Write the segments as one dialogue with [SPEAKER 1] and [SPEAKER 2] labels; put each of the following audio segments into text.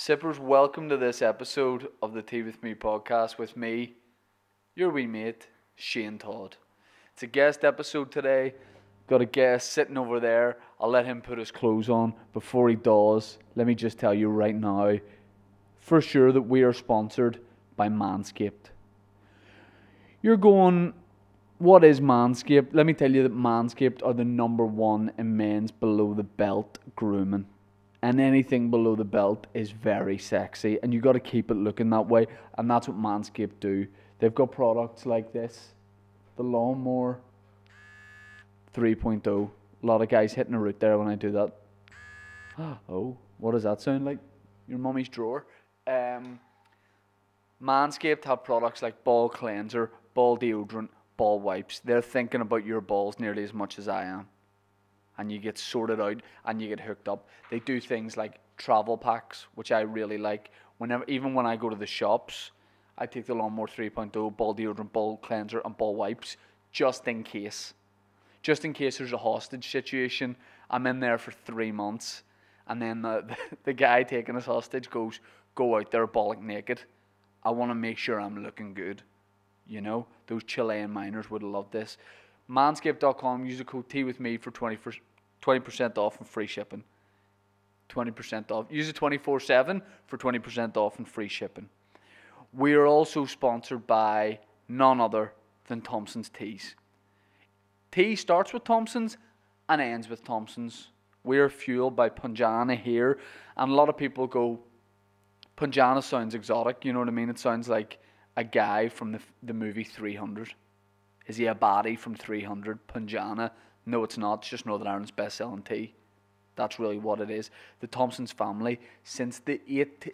[SPEAKER 1] Sippers, welcome to this episode of the Tea With Me podcast with me, your wee mate, Shane Todd. It's a guest episode today. Got a guest sitting over there. I'll let him put his clothes on. Before he does, let me just tell you right now, for sure that we are sponsored by Manscaped. You're going, what is Manscaped? Let me tell you that Manscaped are the number one in men's below the belt grooming. And anything below the belt is very sexy. And you got to keep it looking that way. And that's what Manscaped do. They've got products like this. The Lawnmower 3.0. A lot of guys hitting a root there when I do that. Oh, what does that sound like? Your mummy's drawer. Manscaped have products like ball cleanser, ball deodorant, ball wipes. They're thinking about your balls nearly as much as I am. And you get sorted out and you get hooked up. They do things like travel packs, which I really like. Even when I go to the shops, I take the Lawnmower 3.0, ball deodorant, ball cleanser, and ball wipes, just in case. Just in case there's a hostage situation. I'm in there for 3 months, and then the guy taking us hostage goes, "Go out there bollock naked. I want to make sure I'm looking good." You know, those Chilean miners would have loved this. Manscaped.com, use the code teawithme for 20% off and free shipping. 20% off. Use it 24/7 for 20% off and free shipping. We are also sponsored by none other than Thompson's Teas. Tea starts with Thompson's and ends with Thompson's. We are fueled by Punjana here, and a lot of people go, Punjana sounds exotic, you know what I mean? It sounds like a guy from the movie 300. Is he a baddie from 300? Punjana? No, it's not. It's just Northern Ireland's best-selling tea. That's really what it is. The Thompson's family, since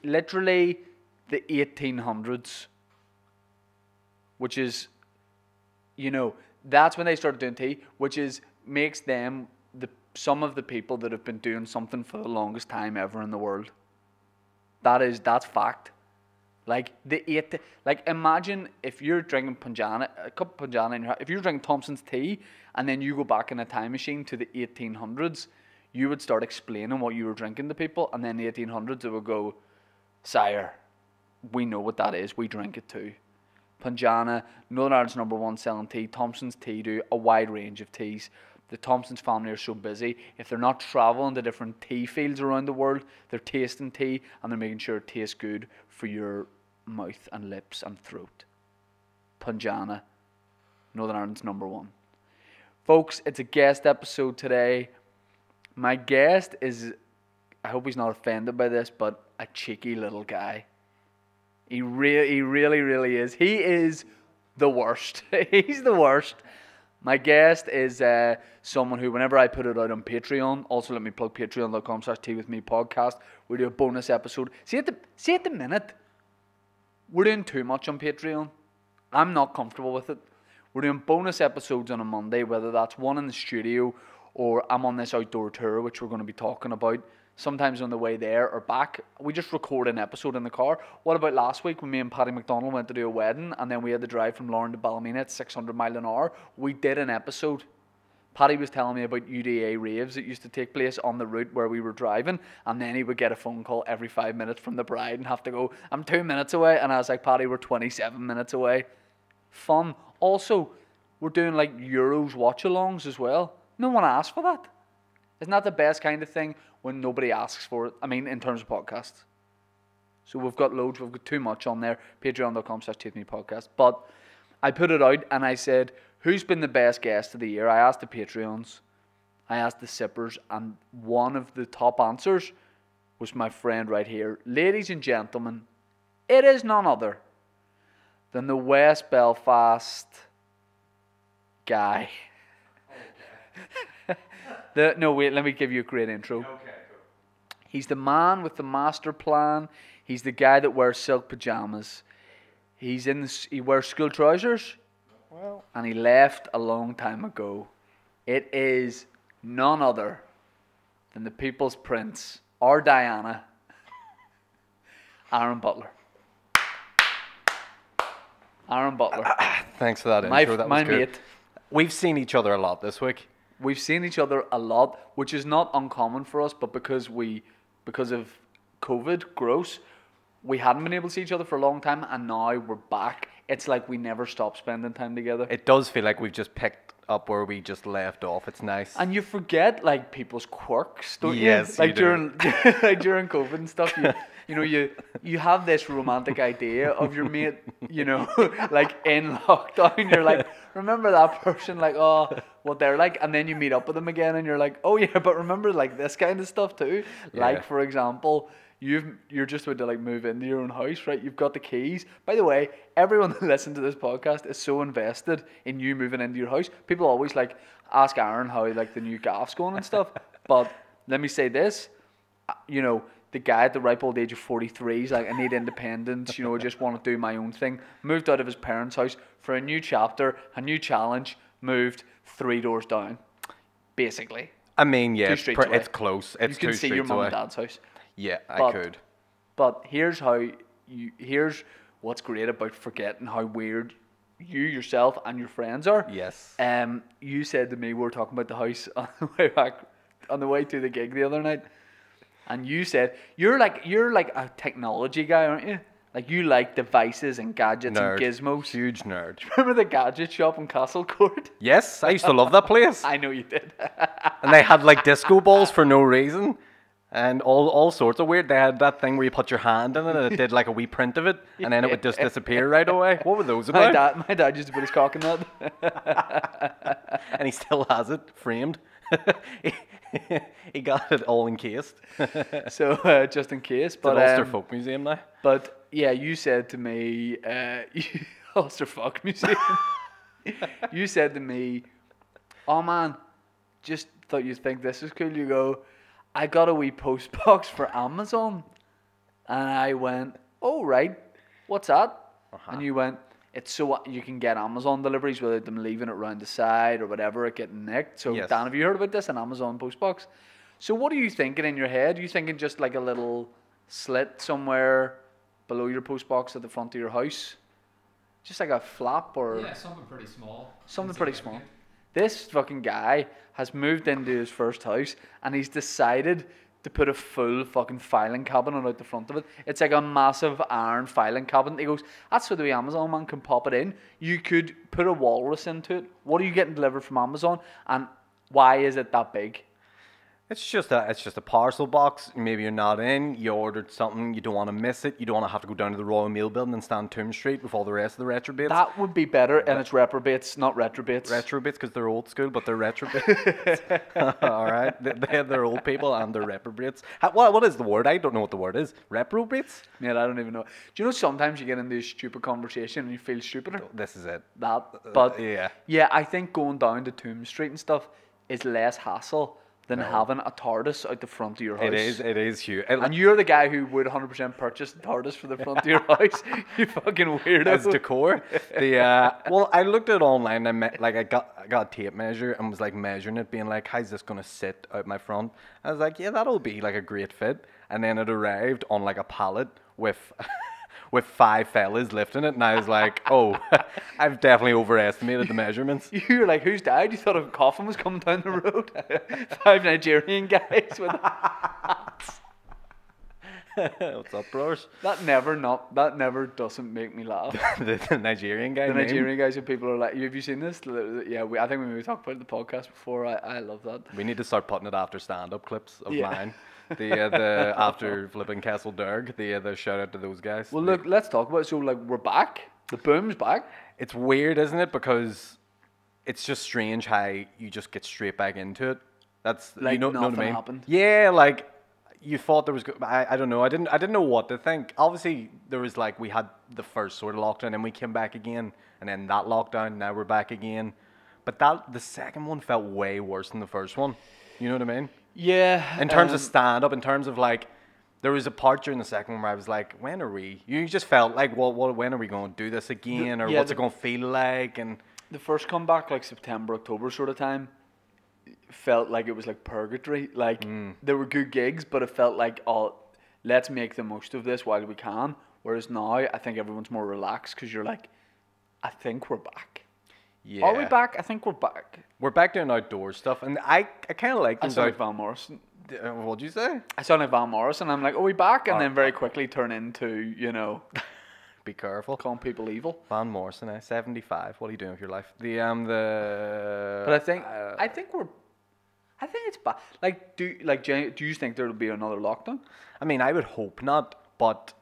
[SPEAKER 1] literally the 1800s, which is, you know, that's when they started doing tea, which makes them some of the people that have been doing something for the longest time ever in the world. That's fact. Like imagine if you're drinking a cup of Punjana in your if you're drinking Thompson's tea and then you go back in a time machine to the 1800s, you would start explaining what you were drinking to people, and then the 1800s it would go, "Sire, we know what that is. We drink it too." Punjana, Northern Ireland's number one selling tea. Thompson's Tea do a wide range of teas. The Thompson's family are so busy. If they're not traveling to different tea fields around the world, they're tasting tea and they're making sure it tastes good for your mouth and lips and throat. Punjana, Northern Ireland's number one. Folks, it's a guest episode today. My guest is, I hope he's not offended by this, but a cheeky little guy. He really, really is. He is the worst. He's the worst. My guest is someone who, whenever I put it out on Patreon, also let me plug patreon.com/teawithmepodcast, we do a bonus episode. See at the minute, we're doing too much on Patreon. I'm not comfortable with it. We're doing bonus episodes on a Monday, whether that's one in the studio or I'm on this outdoor tour, which we're going to be talking about. Sometimes on the way there or back, we just record an episode in the car. What about last week when me and Paddy McDonald went to do a wedding and then we had to drive from Lauren to Ballymena at 600 mile an hour? We did an episode. Paddy was telling me about UDA raves that used to take place on the route where we were driving, and then he would get a phone call every 5 minutes from the bride and have to go, "I'm 2 minutes away," and I was like, "Paddy, we're 27 minutes away." Fun. Also, we're doing like Euros watch-alongs as well. No one asked for that. Isn't that the best kind of thing when nobody asks for it? I mean, in terms of podcasts. So we've got loads. We've got too much on there. Patreon.com/teawithmepodcast. But I put it out and I said, who's been the best guest of the year? I asked the Patreons. I asked the Sippers. And one of the top answers was my friend right here. Ladies and gentlemen, it is none other than the West Belfast guy. No, wait, let me give you a great intro.
[SPEAKER 2] Okay, cool.
[SPEAKER 1] He's the man with the master plan. He's the guy that wears silk pajamas. He wears school trousers.
[SPEAKER 2] Well,
[SPEAKER 1] And he left a long time ago. It is none other than the People's Prince, or Diana, Aaron Butler. Aaron Butler.
[SPEAKER 2] thanks for that intro. That was
[SPEAKER 1] my
[SPEAKER 2] good.
[SPEAKER 1] mate.
[SPEAKER 2] We've seen each other a lot this week.
[SPEAKER 1] We've seen each other a lot, which is not uncommon for us, but because of COVID, gross. We hadn't been able to see each other for a long time, and now we're back. It's like we never stopped spending time together.
[SPEAKER 2] It does feel like we've just picked up where we just left off. It's nice.
[SPEAKER 1] And you forget like people's quirks, don't you?
[SPEAKER 2] Yes,
[SPEAKER 1] Like
[SPEAKER 2] you do.
[SPEAKER 1] during COVID and stuff, you have this romantic idea of your mate, like in lockdown. You're like, remember that person? Like, oh, what they're like, and then you meet up with them again, and you're like, oh yeah, but remember like this kind of stuff too.
[SPEAKER 2] Yeah.
[SPEAKER 1] Like for example. You're just about to like move into your own house, right? You've got the keys. By the way, everyone that listens to this podcast is so invested in you moving into your house. People always like ask Aaron how like the new gaff's going and stuff. But let me say this, the guy at the ripe old age of 43 is like, I need independence. I just want to do my own thing. Moved out of his parents' house for a new chapter, a new challenge. Moved 3 doors down, basically.
[SPEAKER 2] I mean, yeah,
[SPEAKER 1] 2 streets away.
[SPEAKER 2] it's close. It's
[SPEAKER 1] you can
[SPEAKER 2] 2
[SPEAKER 1] see
[SPEAKER 2] streets
[SPEAKER 1] your mum
[SPEAKER 2] away.
[SPEAKER 1] and dad's house.
[SPEAKER 2] Yeah, I could.
[SPEAKER 1] But here's what's great about forgetting how weird you yourself and your friends are.
[SPEAKER 2] Yes.
[SPEAKER 1] You said to me, we were talking about the house on the way back, on the way to the gig the other night, and you said you're like a technology guy, aren't you? Like you like devices and gadgets
[SPEAKER 2] Nerd.
[SPEAKER 1] and gizmos.
[SPEAKER 2] Huge nerd.
[SPEAKER 1] Remember the gadget shop in Castle Court?
[SPEAKER 2] Yes, I used to love that place.
[SPEAKER 1] I know you did.
[SPEAKER 2] And they had like disco balls for no reason. And all sorts of weird. They had that thing where you put your hand in it and it did like a wee print of it, and then it would just disappear right away. What were those about?
[SPEAKER 1] My dad used to put his cock in that.
[SPEAKER 2] And he still has it framed. He got it all encased.
[SPEAKER 1] So just in case.
[SPEAKER 2] It's
[SPEAKER 1] But
[SPEAKER 2] at Ulster Folk Museum now.
[SPEAKER 1] But yeah, you said to me, Ulster Folk Museum. You said to me, oh man, just thought you'd think this is cool. You go, I got a wee post box for Amazon. And I went, oh, right. What's that? Uh-huh. And you went, it's so you can get Amazon deliveries without them leaving it around the side or whatever, it getting nicked. So, yes. Dan, have you heard about this? An Amazon post box? So what are you thinking in your head? Are you thinking just like a little slit somewhere below your post box at the front of your house? Just like a flap or...
[SPEAKER 3] Yeah, something pretty small.
[SPEAKER 1] Something pretty small. This fucking guy has moved into his first house and he's decided to put a full fucking filing cabinet out the front of it. It's like a massive iron filing cabinet. He goes, that's so the Amazon man can pop it in. You could put a walrus into it. What are you getting delivered from Amazon? And why is it that big?
[SPEAKER 2] It's just a parcel box. Maybe you're not in. You ordered something. You don't want to miss it. You don't want to have to go down to the Royal Mail building and stand Tomb Street with all the rest of the retrobates.
[SPEAKER 1] That would be better, and it's reprobates, not retrobates.
[SPEAKER 2] Retrobates because they're old school, but they're retrobates. All right, they're old people and they're reprobates. What is the word? I don't know what the word is. Reprobates?
[SPEAKER 1] Yeah, I don't even know. Do you know sometimes you get into a stupid conversation and you feel stupider?
[SPEAKER 2] This is it.
[SPEAKER 1] But
[SPEAKER 2] yeah,
[SPEAKER 1] I think going down to Tomb Street and stuff is less hassle than having a TARDIS out the front of your house.
[SPEAKER 2] It is huge.
[SPEAKER 1] And you're the guy who would 100% purchase the TARDIS for the front of your house. You fucking weirdo.
[SPEAKER 2] As decor. Well, I looked at it online and I got a tape measure and was like measuring it, being like, how's this gonna sit out my front? I was like, yeah, that'll be like a great fit. And then it arrived on like a pallet with 5 fellas lifting it, and I was like, oh, I've definitely overestimated the measurements.
[SPEAKER 1] You were like, who's died? You thought a coffin was coming down the road? 5 Nigerian guys with hats.
[SPEAKER 2] What's up, brothers?
[SPEAKER 1] That never doesn't make me laugh.
[SPEAKER 2] the Nigerian guy.
[SPEAKER 1] The Nigerian guys who people are like, have you seen this? Yeah, I think we talked about it in the podcast before. I love that.
[SPEAKER 2] We need to start putting it after stand-up clips of mine. The after flipping Castle Derg, the shout out to those guys.
[SPEAKER 1] Well, look, let's talk about it. So, like, we're back. The boom's back.
[SPEAKER 2] It's weird, isn't it? Because it's just strange how you just get straight back into it. That's
[SPEAKER 1] like
[SPEAKER 2] know
[SPEAKER 1] nothing
[SPEAKER 2] what I mean?
[SPEAKER 1] happened.
[SPEAKER 2] Yeah, like you thought there was. I don't know. I didn't know what to think. Obviously, there was like we had the first sort of lockdown, and we came back again, and then that lockdown. Now we're back again, but the second one felt way worse than the first one. You know what I mean?
[SPEAKER 1] Yeah.
[SPEAKER 2] In terms of stand-up, in terms of like, there was a part during the second one where I was like, when are we? You just felt like, well, when are we going to do this again? Or what's it going to feel like? And
[SPEAKER 1] the first comeback, like September, October sort of time, felt like it was like purgatory. Like, there were good gigs, but it felt like, oh, let's make the most of this while we can. Whereas now, I think everyone's more relaxed because you're like, I think we're back.
[SPEAKER 2] Yeah.
[SPEAKER 1] Are we back? I think we're back.
[SPEAKER 2] We're back doing outdoor stuff, and I kind of like
[SPEAKER 1] those. Van Morrison.
[SPEAKER 2] What'd you say?
[SPEAKER 1] I sound like Van Morrison. I'm like, oh, we back, and
[SPEAKER 2] Oh,
[SPEAKER 1] then very quickly turn into,
[SPEAKER 2] Be careful.
[SPEAKER 1] calling people evil.
[SPEAKER 2] Van Morrison, 75. What are you doing with your life?
[SPEAKER 1] But I think it's bad. Like, do you think there'll be another lockdown?
[SPEAKER 2] I mean, I would hope not, but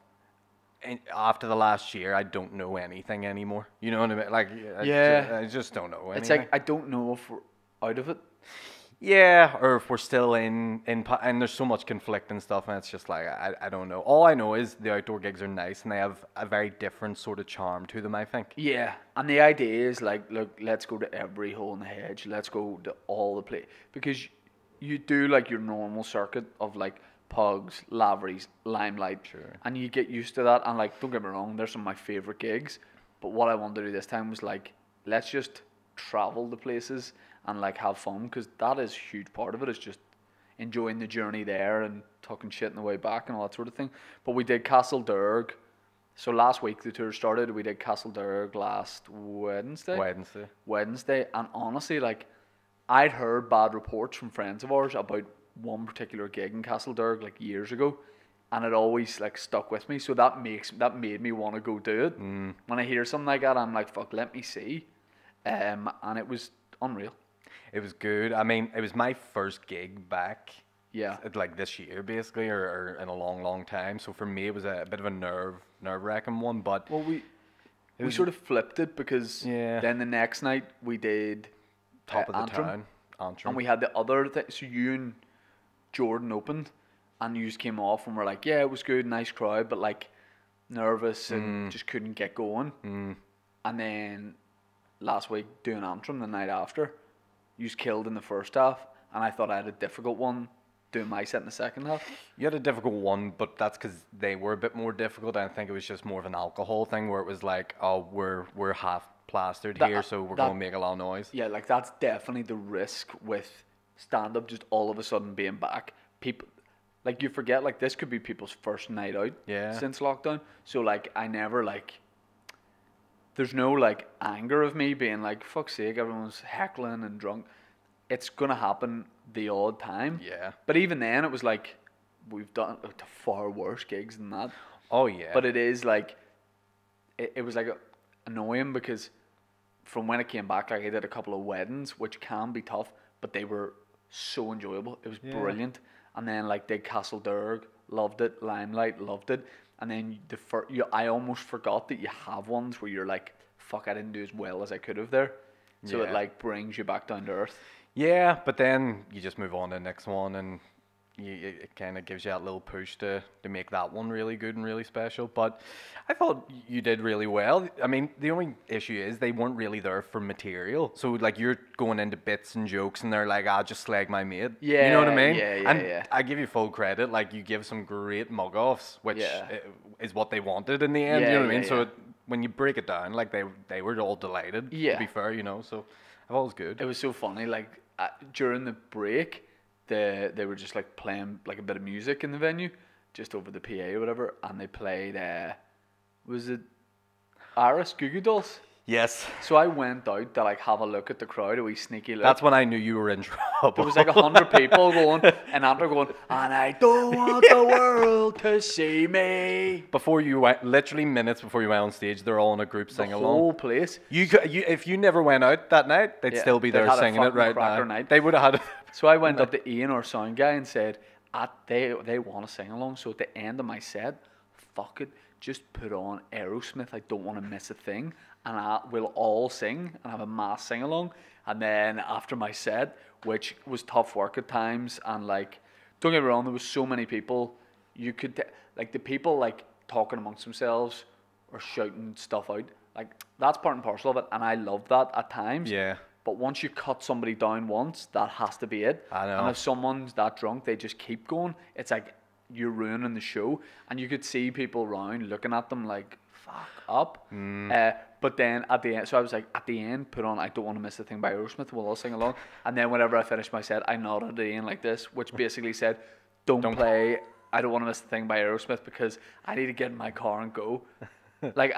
[SPEAKER 2] after the last year, I don't know anything anymore. You know what I mean? Like, I just don't know anything.
[SPEAKER 1] It's like, I don't know if we're out of it.
[SPEAKER 2] Yeah, or if we're still in and there's so much conflicting stuff, and it's just like, I don't know. All I know is the outdoor gigs are nice, and they have a very different sort of charm to them, I think.
[SPEAKER 1] Yeah, and the idea is like, look, let's go to every hole in the hedge. Let's go to all the place, because you do like your normal circuit of like Pugs, Lavery's, Limelight,
[SPEAKER 2] Sure.
[SPEAKER 1] and you get used to that. And like, don't get me wrong, there's some of my favorite gigs, but what I wanted to do this time was like, let's just travel to places and like have fun, because that is a huge part of it, is just enjoying the journey there and talking shit on the way back and all that sort of thing. But we did Castle Derg. So last week the tour started. We did Castle Derg last Wednesday, and honestly, like, I'd heard bad reports from friends of ours about one particular gig in Castle Derg like years ago, and it always like stuck with me. So that made me want to go do it. When I hear something like that, I'm like, fuck, let me see. And it was unreal.
[SPEAKER 2] It was good. I mean, it was my first gig back.
[SPEAKER 1] Yeah.
[SPEAKER 2] Like this year, basically, or in a long, long time. So for me, it was a bit of a nerve-wracking one. But
[SPEAKER 1] well, we sort of flipped it, because then the next night we did
[SPEAKER 2] top of the
[SPEAKER 1] Antrim,
[SPEAKER 2] town, Antrim.
[SPEAKER 1] and we had the other thing. So you and Jordan opened, and you just came off and were like, yeah, it was good, nice crowd, but like nervous and just couldn't get going. And then last week doing Antrim the night after, you just killed in the first half, and I thought I had a difficult one doing my set in the second half.
[SPEAKER 2] You had a difficult one, but that's because they were a bit more difficult. I think it was just more of an alcohol thing, where it was like, oh, we're half plastered here, so we're going to make a lot of noise.
[SPEAKER 1] Yeah, like that's definitely the risk with stand-up, just all of a sudden being back. People, like, you forget, like, this could be people's first night out since lockdown. So like, I never like, there's no like anger of me being like, fuck's sake, everyone's heckling and drunk. It's gonna happen the odd time.
[SPEAKER 2] Yeah.
[SPEAKER 1] But even then, it was like, we've done far worse gigs than that.
[SPEAKER 2] Oh yeah.
[SPEAKER 1] But it is like, it was like annoying, because from when I came back, like, I did a couple of weddings, which can be tough, but they were so enjoyable. It was brilliant. And then like did Castle Derg, loved it. Limelight, loved it. And then I almost forgot that you have ones where you're like, fuck, I didn't do as well as I could have there. So it like brings you back down to earth.
[SPEAKER 2] Yeah, but then you just move on to the next one, and it kind of gives you that little push to make that one really good and really special. But I thought you did really well. I mean, the only issue is they weren't really there for material. So like, you're going into bits and jokes, and they're like, I'll just slag my mate.
[SPEAKER 1] Yeah,
[SPEAKER 2] you know what I mean?
[SPEAKER 1] Yeah.
[SPEAKER 2] I give you full credit. Like, you give some great mug-offs, which is what they wanted in the end. You know what I mean? So when you break it down, like, they were all delighted, to be fair, you know. So I thought it was good.
[SPEAKER 1] It was so funny. Like, during the break, they were just like playing like a bit of music in the venue, just over the PA or whatever, and they played was it Iris Goo Goo Dolls?
[SPEAKER 2] Yes.
[SPEAKER 1] So I went out to like have a look at the crowd, a wee sneaky look.
[SPEAKER 2] That's when I knew you were in trouble.
[SPEAKER 1] There was like 100 people going, and Andrew going, and I don't want the world to see me.
[SPEAKER 2] Before you went, literally minutes before you went on stage, they're all in a group sing along.
[SPEAKER 1] The whole place.
[SPEAKER 2] If you never went out that night, they'd still be there singing it right now.
[SPEAKER 1] Night.
[SPEAKER 2] They would have had it.
[SPEAKER 1] So I went up to Ian, our sound guy, and said, they want to sing along. So at the end of my set, fuck it, just put on Aerosmith. I don't want to miss a thing. And we'll all sing and have a mass sing along. And then after my set, which was tough work at times, and like, don't get me wrong, there was so many people. You could like, the people like talking amongst themselves or shouting stuff out. Like, that's part and parcel of it, and I love that at times.
[SPEAKER 2] Yeah.
[SPEAKER 1] But once you cut somebody down once, that has to be it.
[SPEAKER 2] I know.
[SPEAKER 1] And if someone's that drunk, they just keep going. It's like, you're ruining the show. And you could see people around looking at them like, fuck up. But then at the end, so I was like, at the end, put on I Don't Want to Miss a Thing by Aerosmith, we'll all sing along. And then whenever I finished my set, I nodded at Ian like this, which basically said, don't play I Don't Want to Miss a Thing by Aerosmith, because I need to get in my car and go. Like,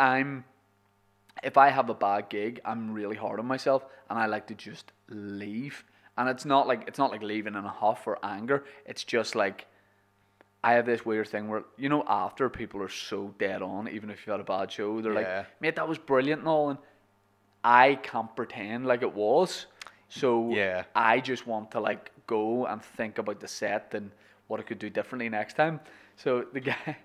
[SPEAKER 1] if I have a bad gig, I'm really hard on myself, and I like to just leave. And it's not like leaving in a huff or anger. It's just like I have this weird thing where, you know, after people are so dead on, even if you've had a bad show, they're like, mate, that was brilliant and all, and I can't pretend like it was. So I just want to like go and think about the set and what I could do differently next time. So the guy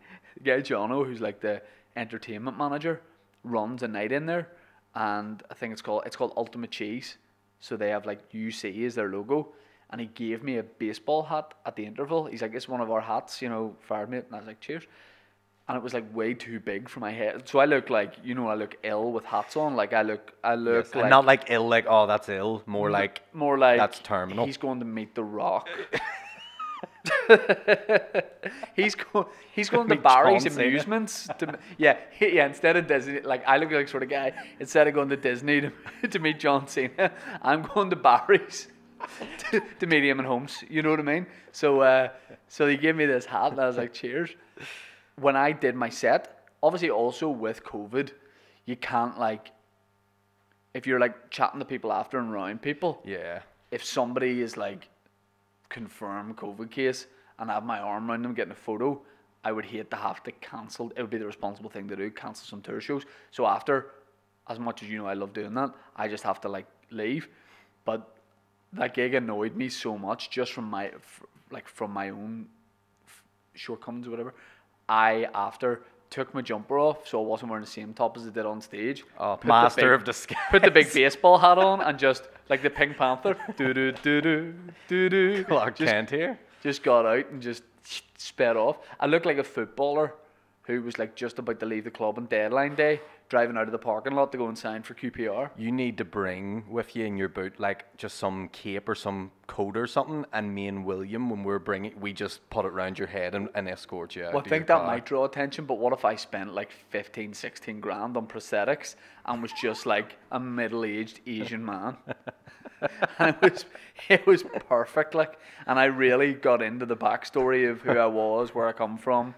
[SPEAKER 1] Jono, who's like the entertainment manager, runs a night in there, and I think it's called Ultimate Cheese. So they have like UC as their logo, and he gave me a baseball hat at the interval. He's like, it's one of our hats, you know, fired me, and I was like, cheers. And it was like way too big for my head, so I look like, you know, I look ill with hats on. Like I look
[SPEAKER 2] Yes,
[SPEAKER 1] like,
[SPEAKER 2] and not like ill, like, oh, that's ill. More like that's terminal.
[SPEAKER 1] He's going to meet The Rock. he's going to Barry's
[SPEAKER 2] John Cena.
[SPEAKER 1] Amusements. Instead of Disney, like I look like sort of guy. Instead of going to Disney to meet John Cena, I'm going to Barry's to meet him in Holmes. You know what I mean? So he gave me this hat, and I was like, cheers. When I did my set, obviously also with COVID, you can't like, if you're like chatting to people after and around people, if somebody is like confirmed COVID case and I have my arm around them getting a photo, I would hate to have to cancel. It would be the responsible thing to do, cancel some tour shows. So after, as much as you know I love doing that, I just have to like leave. But that gig annoyed me so much just from my own shortcomings or whatever. I after took my jumper off, so I wasn't wearing the same top as I did on stage.
[SPEAKER 2] Oh, master of disguise.
[SPEAKER 1] Put the big baseball hat on and just like the Pink Panther,
[SPEAKER 2] Clark Kent here.
[SPEAKER 1] Just got out and just sped off. I looked like a footballer who was like just about to leave the club on deadline day, driving out of the parking lot to go and sign for QPR.
[SPEAKER 2] You need to bring with you in your boot like just some cape or some coat or something, and me and William, when we're bringing, we just put it around your head and escort you out.
[SPEAKER 1] Well, I think that might draw attention, but what if I spent like 15, 16 grand on prosthetics and was just like a middle-aged Asian man? And it was perfect, like, and I really got into the backstory of who I was, where I come from.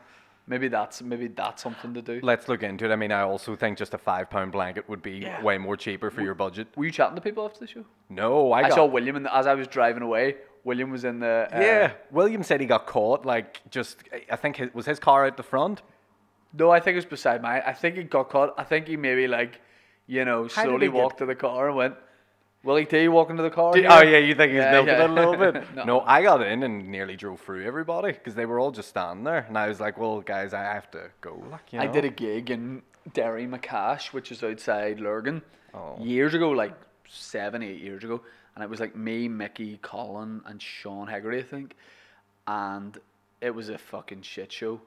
[SPEAKER 1] Maybe that's something to do.
[SPEAKER 2] Let's look into it. I mean, I also think just a £5 blanket would be way more cheaper for your budget.
[SPEAKER 1] Were you chatting to people after the show?
[SPEAKER 2] No,
[SPEAKER 1] I saw William, as I was driving away, William was in the...
[SPEAKER 2] William said he got caught, like, just, I think, was his car out the front?
[SPEAKER 1] No, I think it was beside mine. I think he got caught. I think he maybe, like, you know, slowly walked to the car and went... Willie T walking to the car.
[SPEAKER 2] You think he's milking it a little bit? No, I got in and nearly drove through everybody because they were all just standing there, and I was like, "Well, guys, I have to go." Like, you know?
[SPEAKER 1] I did a gig in Derry Macash, which is outside Lurgan, years ago, like 7, 8 years ago, and it was like me, Mickey, Colin, and Sean Hegarty, I think, and it was a fucking shit show.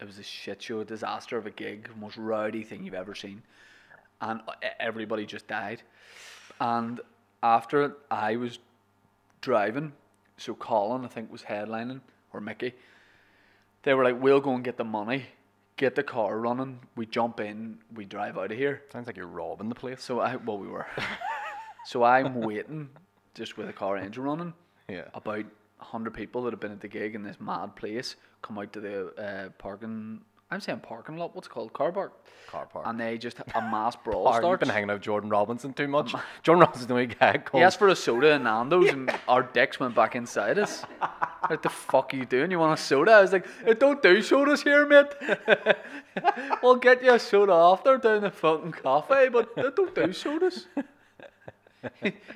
[SPEAKER 1] It was a shit show, a disaster of a gig, the most rowdy thing you've ever seen, and everybody just died, and after I was driving, so Colin, I think, was headlining, or Mickey, they were like, we'll go and get the money, get the car running, we jump in, we drive out of here.
[SPEAKER 2] Sounds like you're robbing the place.
[SPEAKER 1] So we were. So I'm waiting, just with the car engine running.
[SPEAKER 2] Yeah.
[SPEAKER 1] About 100 people that have been at the gig in this mad place come out to the parking... I'm saying parking lot. What's it called? Car park.
[SPEAKER 2] Car park.
[SPEAKER 1] And they just a mass brawl starts.
[SPEAKER 2] You've been hanging out with Jordan Robinson too much. Jordan Robinson's the only guy called...
[SPEAKER 1] He asked for a soda in Nando's and our dicks went back inside us. What the fuck are you doing? You want a soda? I was like, don't do sodas here, mate. We'll get you a soda after down the fucking cafe, but don't do sodas.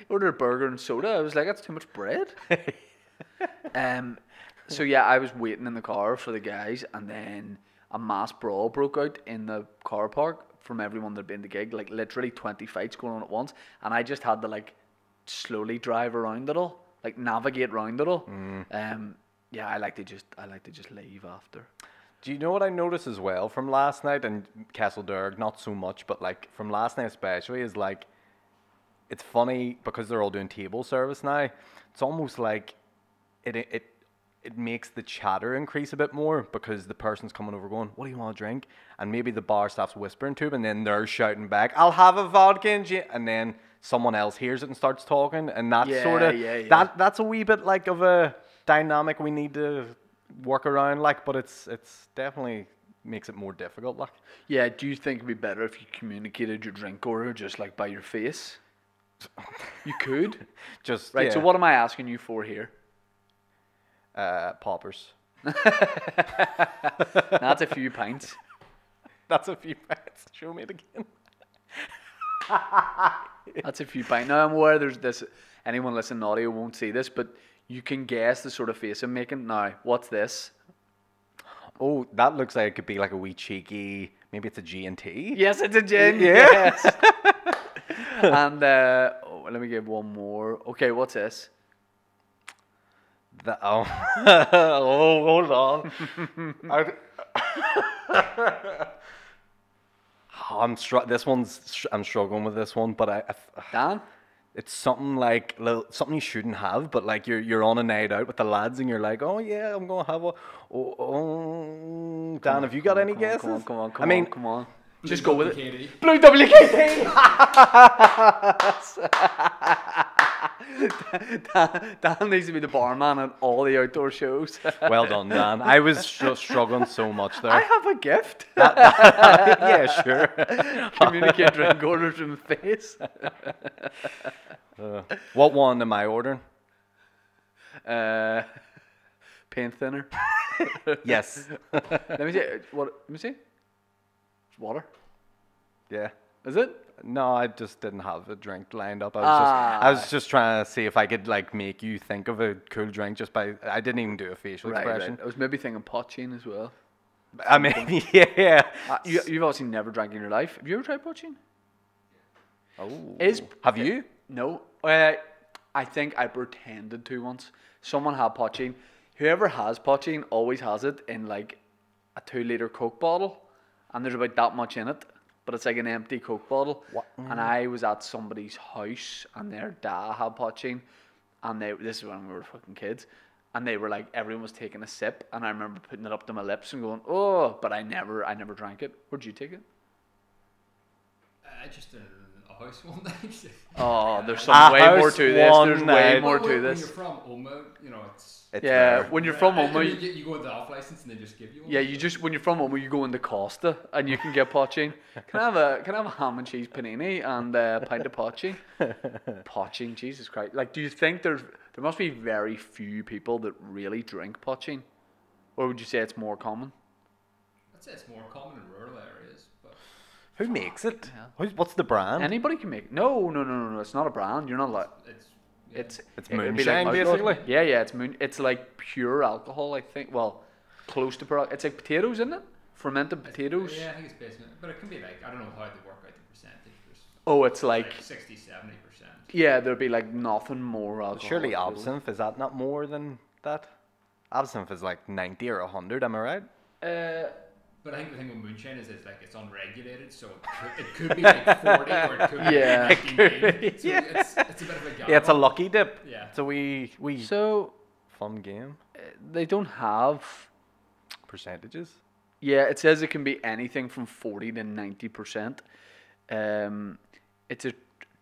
[SPEAKER 1] Ordered a burger and soda. I was like, that's too much bread. So yeah, I was waiting in the car for the guys, and then a mass brawl broke out in the car park from everyone that'd been in the gig, like literally 20 fights going on at once, and I just had to like slowly drive around it all, like navigate around it all. Yeah, I like to just leave after.
[SPEAKER 2] Do you know what I noticed as well from last night, and Castledurg not so much, but like from last night especially, is like, it's funny because they're all doing table service now. It's almost like it makes the chatter increase a bit more because the person's coming over going, what do you want to drink? And maybe the bar staff's whispering to him, and then they're shouting back, I'll have a vodka and gin. And then someone else hears it and starts talking, and that's that's a wee bit like of a dynamic we need to work around, like, but it's definitely makes it more difficult, like.
[SPEAKER 1] Yeah, do you think it'd be better if you communicated your drink order just like by your face? You could.
[SPEAKER 2] Just
[SPEAKER 1] Right,
[SPEAKER 2] yeah.
[SPEAKER 1] so what am I asking you for here?
[SPEAKER 2] Poppers.
[SPEAKER 1] That's a few pints.
[SPEAKER 2] That's a few minutes. Show me it again.
[SPEAKER 1] That's a few pints. Now I'm aware there's this. Anyone listening to audio won't see this, but you can guess the sort of face I'm making. Now, what's this?
[SPEAKER 2] Oh, that looks like it could be like a wee cheeky. Maybe it's a G&T.
[SPEAKER 1] Yes, it's a gin.
[SPEAKER 2] Yeah.
[SPEAKER 1] Yes. And let me give one more. Okay, what's this?
[SPEAKER 2] Oh, oh, hold on. I'm struggling with this one, but
[SPEAKER 1] Dan?
[SPEAKER 2] it's something like something you shouldn't have, but like you're on a night out with the lads and you're like, oh yeah, I'm gonna have a. Dan, have you got any guesses?
[SPEAKER 1] Come on.
[SPEAKER 2] I mean,
[SPEAKER 1] come on. Just go with
[SPEAKER 3] WKD.
[SPEAKER 1] it. Blue WKD. Dan needs to be the barman at all the outdoor shows.
[SPEAKER 2] well done, Dan. I was struggling so much there.
[SPEAKER 1] I have a gift.
[SPEAKER 2] Yeah, sure.
[SPEAKER 1] Communicate drink orders from face.
[SPEAKER 2] What one am I ordering?
[SPEAKER 1] Paint thinner.
[SPEAKER 2] Yes.
[SPEAKER 1] Let me see. What? Let me see. It's water.
[SPEAKER 2] Yeah.
[SPEAKER 1] Is it?
[SPEAKER 2] No, I just didn't have a drink lined up. I was just trying to see if I could like make you think of a cool drink just by. I didn't even do a facial expression.
[SPEAKER 1] Right. I was maybe thinking poaching as well.
[SPEAKER 2] I mean, yeah.
[SPEAKER 1] You've obviously never drank in your life. Have you ever tried poaching?
[SPEAKER 2] Oh.
[SPEAKER 1] Have
[SPEAKER 2] you?
[SPEAKER 1] No. I think I pretended to once. Someone had poaching. Whoever has poaching always has it in like a 2-liter Coke bottle, and there's about that much in it. But it's like an empty Coke bottle.
[SPEAKER 2] What?
[SPEAKER 1] And I was at somebody's house, and their dad had poaching, and this is when we were fucking kids, and they were like, everyone was taking a sip, and I remember putting it up to my lips and going, oh, but I never drank it. Where'd you take it?
[SPEAKER 3] Just in a house one night.
[SPEAKER 1] Oh, there's some way more to this. There's way
[SPEAKER 2] night.
[SPEAKER 1] more to
[SPEAKER 3] When
[SPEAKER 1] this.
[SPEAKER 3] you're from Oma, it's
[SPEAKER 1] Yeah,
[SPEAKER 2] rare.
[SPEAKER 1] when you're from Oma,
[SPEAKER 3] you go into the off license and they just give you one.
[SPEAKER 1] yeah, when you're from Oma, you go into Costa and you can get poaching. Can I have a ham and cheese panini and a pint of poaching? Poaching, Jesus Christ! Like, do you think there must be very few people that really drink poaching, or would you say it's more common?
[SPEAKER 3] I'd say it's more common in rural areas, but
[SPEAKER 2] Who makes it? What's the brand?
[SPEAKER 1] Anybody can make it. No. It's not a brand. You're not allowed.
[SPEAKER 3] it's
[SPEAKER 2] It's
[SPEAKER 1] it'd be
[SPEAKER 2] moonshine, basically.
[SPEAKER 1] Yeah, it's like pure alcohol, I think. Well, close to pure. It's like potatoes, isn't it? Fermented potatoes.
[SPEAKER 3] Yeah, I think it's basically, but it can be like, I don't know how they work out the percentage.
[SPEAKER 1] Oh, it's like
[SPEAKER 3] 60, 70%.
[SPEAKER 1] yeah, there'd be like nothing more alcohol.
[SPEAKER 2] Surely absinthe, is that not more than that? Absinthe is like 90 or 100, am I right?
[SPEAKER 3] But I think the thing with moonshine is it's like it's unregulated, so it could be like 40 or it could be
[SPEAKER 1] Yeah.
[SPEAKER 3] like 99. So
[SPEAKER 2] Yeah.
[SPEAKER 3] it's a bit of a gamble.
[SPEAKER 2] Yeah, it's a lucky dip.
[SPEAKER 3] Yeah.
[SPEAKER 2] It's a wee
[SPEAKER 1] So
[SPEAKER 2] fun game.
[SPEAKER 1] they don't have.
[SPEAKER 2] Percentages?
[SPEAKER 1] Yeah, it says it can be anything from 40 to 90%. It's a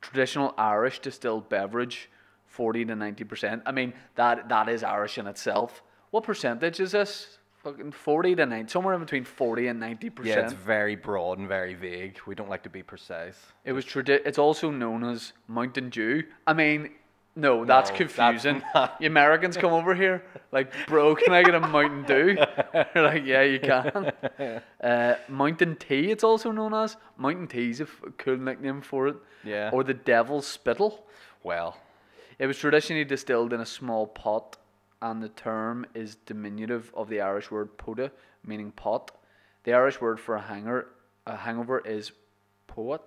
[SPEAKER 1] traditional Irish distilled beverage, 40 to 90%. I mean, that is Irish in itself. What percentage is this? Fucking 40 to 90, somewhere in between 40 and 90%.
[SPEAKER 2] Yeah, it's very broad and very vague. We don't like to be precise.
[SPEAKER 1] It's also known as Mountain Dew. I mean, no, that's
[SPEAKER 2] No,
[SPEAKER 1] confusing.
[SPEAKER 2] that's not-
[SPEAKER 1] The Americans come over here like, bro, can I get a Mountain Dew? They're like, yeah, you can. Mountain Tea, it's also known as. Mountain Tea's a cool nickname for it.
[SPEAKER 2] Yeah.
[SPEAKER 1] Or the Devil's Spittle.
[SPEAKER 2] Well,
[SPEAKER 1] It was traditionally distilled in a small pot, and the term is diminutive of the Irish word pota, meaning pot. The Irish word for a hangover is poet.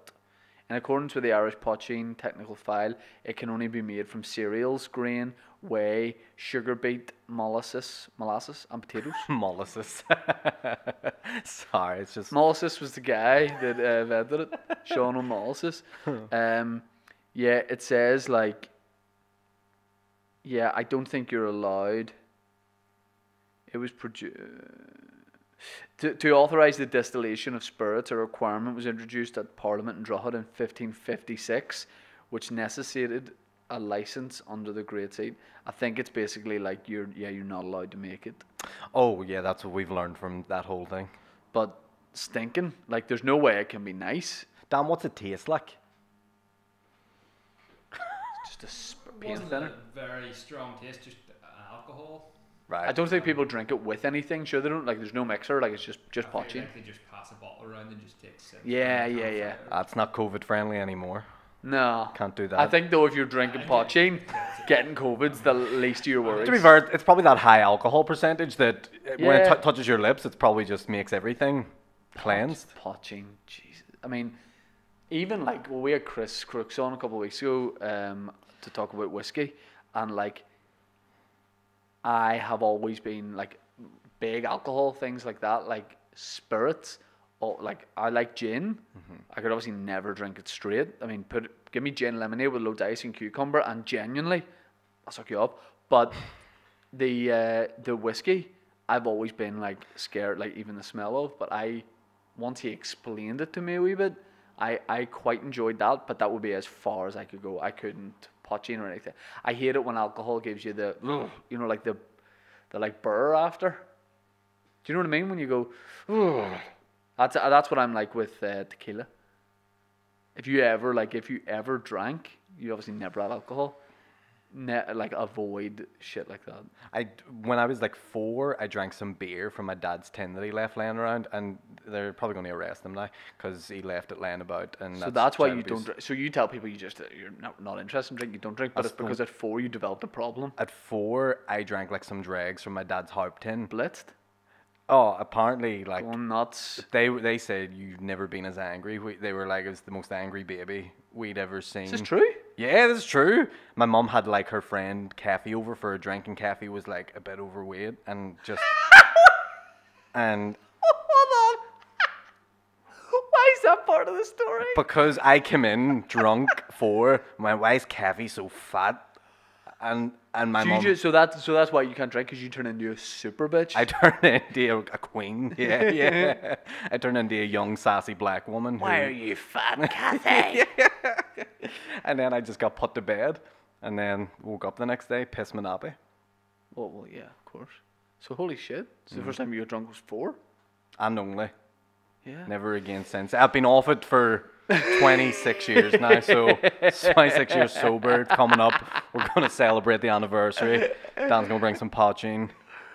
[SPEAKER 1] In accordance with the Irish poaching technical file, it can only be made from cereals, grain, whey, sugar beet, molasses, and potatoes.
[SPEAKER 2] molasses. Sorry, it's just...
[SPEAKER 1] Molasses was the guy that invented it, Sean O'Molasses. Yeah, it says like, yeah, I don't think you're allowed. It was produced. To authorise the distillation of spirits, a requirement was introduced at Parliament in Drogheda in 1556, which necessitated a licence under the Great Seal. I think it's basically like you're not allowed to make it.
[SPEAKER 2] Oh, yeah, that's what we've learned from that whole thing.
[SPEAKER 1] But stinking, like there's no way it can be nice.
[SPEAKER 2] Dan, what's it taste like?
[SPEAKER 1] just a
[SPEAKER 3] It
[SPEAKER 1] paint
[SPEAKER 3] wasn't
[SPEAKER 1] thinner.
[SPEAKER 3] a very strong taste, just alcohol.
[SPEAKER 2] Right.
[SPEAKER 1] I don't think people drink it with anything. Sure, they don't. Like, there's no mixer. Like, it's just
[SPEAKER 3] I feel
[SPEAKER 1] potching.
[SPEAKER 3] like they just pass a bottle around and just take sips.
[SPEAKER 1] Yeah,
[SPEAKER 3] from the
[SPEAKER 1] yeah,
[SPEAKER 3] can
[SPEAKER 1] yeah.
[SPEAKER 3] fire.
[SPEAKER 2] That's not COVID friendly anymore.
[SPEAKER 1] No,
[SPEAKER 2] Can't do that.
[SPEAKER 1] I think though, if you're drinking
[SPEAKER 3] I think
[SPEAKER 1] potching,
[SPEAKER 3] it's-
[SPEAKER 1] getting COVID's the least of your worries.
[SPEAKER 2] To be fair, it's probably that high alcohol percentage that when it
[SPEAKER 1] Yeah.
[SPEAKER 2] touches your lips, it probably just makes everything cleansed.
[SPEAKER 1] Potching, Jesus. I mean, even like, well, we had Chris Crooks on a couple of weeks ago to talk about whiskey, and like, I have always been like big alcohol things like that, like spirits. Or like, I like gin. I could obviously never drink it straight. I mean, give me gin lemonade with loads of ice and cucumber, and genuinely, I'll suck you up. But the whiskey, I've always been like scared, like even the smell of. But once he explained it to me a wee bit, I quite enjoyed that. But that would be as far as I could go. I couldn't potching or anything. I hate it when alcohol gives you the, you know, like the like burr after. Do you know what I mean? When you go, ugh. That's what I'm like with tequila. If you ever drank, you obviously never had alcohol. Like, avoid shit like that.
[SPEAKER 2] When I was like 4, I drank some beer from my dad's tin that he left laying around, and they're probably going to arrest him now because he left it laying about. And
[SPEAKER 1] So that's why
[SPEAKER 2] child
[SPEAKER 1] you
[SPEAKER 2] abuse.
[SPEAKER 1] don't drink. So you tell people you're not interested in drinking, you don't drink, but
[SPEAKER 2] That's
[SPEAKER 1] it's because at 4 you developed a problem.
[SPEAKER 2] At 4, I drank like some dregs from my dad's harp tin.
[SPEAKER 1] Blitzed,
[SPEAKER 2] Oh, apparently, like
[SPEAKER 1] going nuts.
[SPEAKER 2] they said you've never been as angry. They were like, it was the most angry baby we'd ever seen.
[SPEAKER 1] Is this true?
[SPEAKER 2] Yeah, this is true. My mum had like her friend Kathy over for a drink, and Kathy was like a bit overweight and just and
[SPEAKER 1] Hold on. Why is that part of the story?
[SPEAKER 2] because I came in drunk why is Kathy so fat? And my mum.
[SPEAKER 1] So that's why you can't drink, because you turn into a super bitch.
[SPEAKER 2] I turned into a queen. Yeah, yeah. I turned into a young sassy black woman.
[SPEAKER 1] Why
[SPEAKER 2] who-
[SPEAKER 1] are you fat, Kathy?
[SPEAKER 2] And then I just got put to bed, and then woke up the next day, pissed my nappy.
[SPEAKER 1] Well, yeah, of course. So holy shit. So the first time you got drunk was 4?
[SPEAKER 2] And only.
[SPEAKER 1] Yeah.
[SPEAKER 2] Never again since. I've been off it for 26 years now, so 26 years sober coming up. We're going to celebrate the anniversary. Dan's going to bring some potching.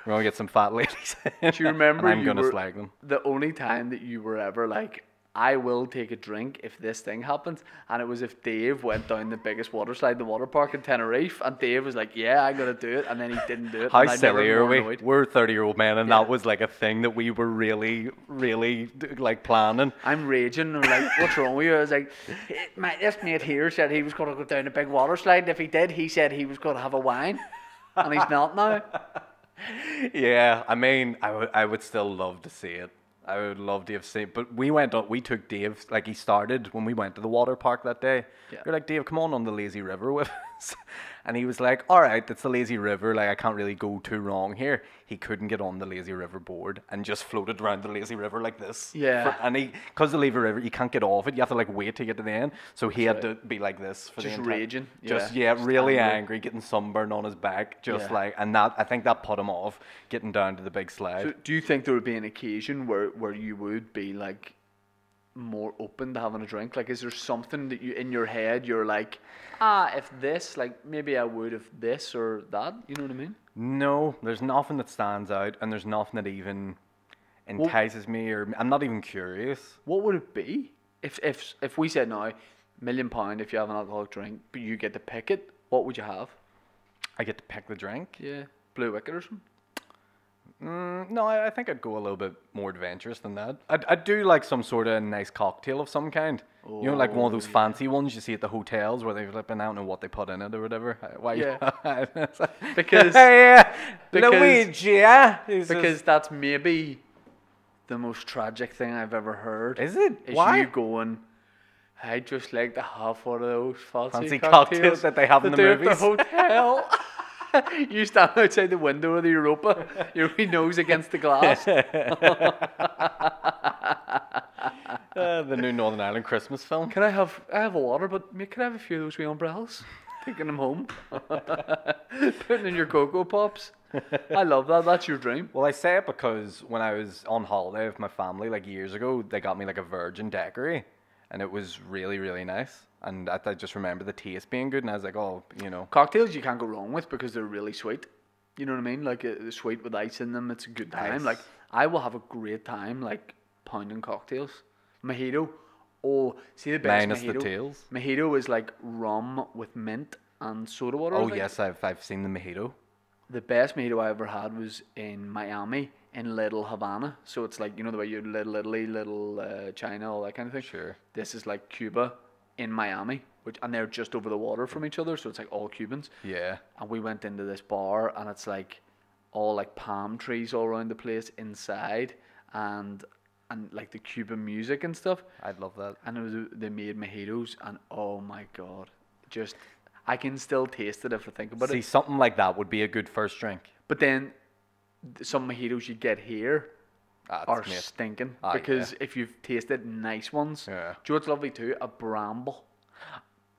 [SPEAKER 2] We're going to get some fat ladies in.
[SPEAKER 1] Do you remember
[SPEAKER 2] And I'm
[SPEAKER 1] you
[SPEAKER 2] going to
[SPEAKER 1] were-
[SPEAKER 2] slag them.
[SPEAKER 1] The only time that you were ever like, I will take a drink if this thing happens, and it was if Dave went down the biggest water slide in the water park in Tenerife, and Dave was like, yeah, I'm going to do it, and then he didn't do it.
[SPEAKER 2] How
[SPEAKER 1] and I'd never
[SPEAKER 2] silly
[SPEAKER 1] been
[SPEAKER 2] are
[SPEAKER 1] more
[SPEAKER 2] we?
[SPEAKER 1] annoyed.
[SPEAKER 2] We're 30-year-old men, and
[SPEAKER 1] Yeah.
[SPEAKER 2] that was like a thing that we were really, really like planning.
[SPEAKER 1] I'm raging. I'm like, what's wrong with you? I was like, this mate here said he was going to go down a big water slide, and if he did, he said he was going to have a wine, and he's not now.
[SPEAKER 2] Yeah, I mean, I would still love to see it. I would love to have seen, but we took Dave, like he started when we went to the water park that day.
[SPEAKER 1] Yeah.
[SPEAKER 2] You're like, Dave, come on the lazy river with us. And he was like, all right, it's the lazy river. Like, I can't really go too wrong here. He couldn't get on the lazy river board and just floated around the lazy river like this.
[SPEAKER 1] Yeah.
[SPEAKER 2] Because the lazy river, you can't get off it. You have to like wait to get to the end. So he had to be like this for
[SPEAKER 1] Just
[SPEAKER 2] the entire.
[SPEAKER 1] raging,
[SPEAKER 2] Just,
[SPEAKER 1] yeah.
[SPEAKER 2] yeah, really
[SPEAKER 1] angry.
[SPEAKER 2] angry, getting sunburned on his back. Just
[SPEAKER 1] Yeah.
[SPEAKER 2] like, and that, I think that put him off getting down to the big slide.
[SPEAKER 1] So do you think there would be an occasion where you would be like more open to having a drink? Like, is there something that you in your head you're like, if this, like maybe I would if this or that, you know what I mean?
[SPEAKER 2] No, there's nothing that stands out, and there's nothing that even entices me, or I'm not even curious.
[SPEAKER 1] What would it be if we said now, £1,000,000 if you have an alcoholic drink, but you get to pick it? What would you have?
[SPEAKER 2] I get to pick the drink.
[SPEAKER 1] Yeah, Blue Wicket or something.
[SPEAKER 2] No, I think I'd go a little bit more adventurous than that. I'd do like some sort of nice cocktail of some kind. You know, like one of those fancy ones you see at the hotels where they've been, I don't know what they put in it or whatever. Why?
[SPEAKER 1] Yeah. Because
[SPEAKER 2] yeah,
[SPEAKER 1] because-
[SPEAKER 2] Luigi, yeah.
[SPEAKER 1] because that's maybe the most tragic thing I've ever heard.
[SPEAKER 2] Is it?
[SPEAKER 1] Is
[SPEAKER 2] Why?
[SPEAKER 1] you going, I'd just like to have one of those
[SPEAKER 2] Fancy
[SPEAKER 1] fancy
[SPEAKER 2] cocktails that they have in
[SPEAKER 1] that
[SPEAKER 2] the
[SPEAKER 1] do at
[SPEAKER 2] movies.
[SPEAKER 1] the hotel. You stand outside the window of the Europa, your wee nose against the glass.
[SPEAKER 2] The new Northern Ireland Christmas film.
[SPEAKER 1] I have a water, but mate, can I have a few of those wee umbrellas? Taking them home. Putting in your Cocoa Pops. I love that. That's your dream.
[SPEAKER 2] Well, I say it because when I was on holiday with my family like years ago, they got me like a Virgin daiquiri, and it was really, really nice. And I just remember the taste being good, and I was like, oh, you know.
[SPEAKER 1] Cocktails you can't go wrong with because they're really sweet. You know what I mean? Like sweet with ice in them, it's a good time.
[SPEAKER 2] Ice.
[SPEAKER 1] Like I will have a great time like pounding cocktails. Mojito. Oh, see the best
[SPEAKER 2] Minus
[SPEAKER 1] mojito.
[SPEAKER 2] the tails.
[SPEAKER 1] Mojito is like rum with mint and soda water. I
[SPEAKER 2] Oh
[SPEAKER 1] think.
[SPEAKER 2] yes, I've seen the mojito.
[SPEAKER 1] The best mojito I ever had was in Miami in Little Havana. So it's like, you know the way you Little Italy, Little China, all that kind of thing.
[SPEAKER 2] Sure.
[SPEAKER 1] This is like Cuba in Miami, and they're just over the water from each other, so it's like all Cubans.
[SPEAKER 2] Yeah.
[SPEAKER 1] And we went into this bar, and it's like all like palm trees all around the place inside, and like the Cuban music and stuff.
[SPEAKER 2] I'd love that.
[SPEAKER 1] And it was they made mojitos, and oh my god, just I can still taste it if I think about
[SPEAKER 2] See,
[SPEAKER 1] it.
[SPEAKER 2] something like that would be a good first drink.
[SPEAKER 1] But then some mojitos you get here are
[SPEAKER 2] mate.
[SPEAKER 1] stinking
[SPEAKER 2] Ah,
[SPEAKER 1] because if you've tasted nice ones,
[SPEAKER 2] Yeah.
[SPEAKER 1] do you know what's lovely too? A bramble.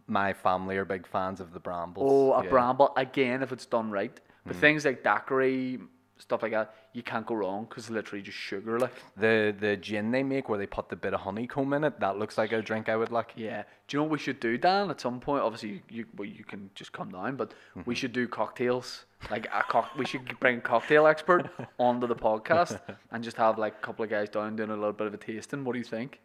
[SPEAKER 2] My family are big fans of the brambles.
[SPEAKER 1] Oh, a
[SPEAKER 2] yeah.
[SPEAKER 1] bramble again if it's done right. But things like daiquiri, stuff like that, you can't go wrong because it's literally just sugar. Like
[SPEAKER 2] The gin they make where they put the bit of honeycomb in it, that looks like a drink I would like.
[SPEAKER 1] yeah. Do you know what we should do, Dan? At some point, obviously you can just come down, but we should do cocktails. Like we should bring a cocktail expert onto the podcast and just have like a couple of guys down doing a little bit of a tasting. What do you think?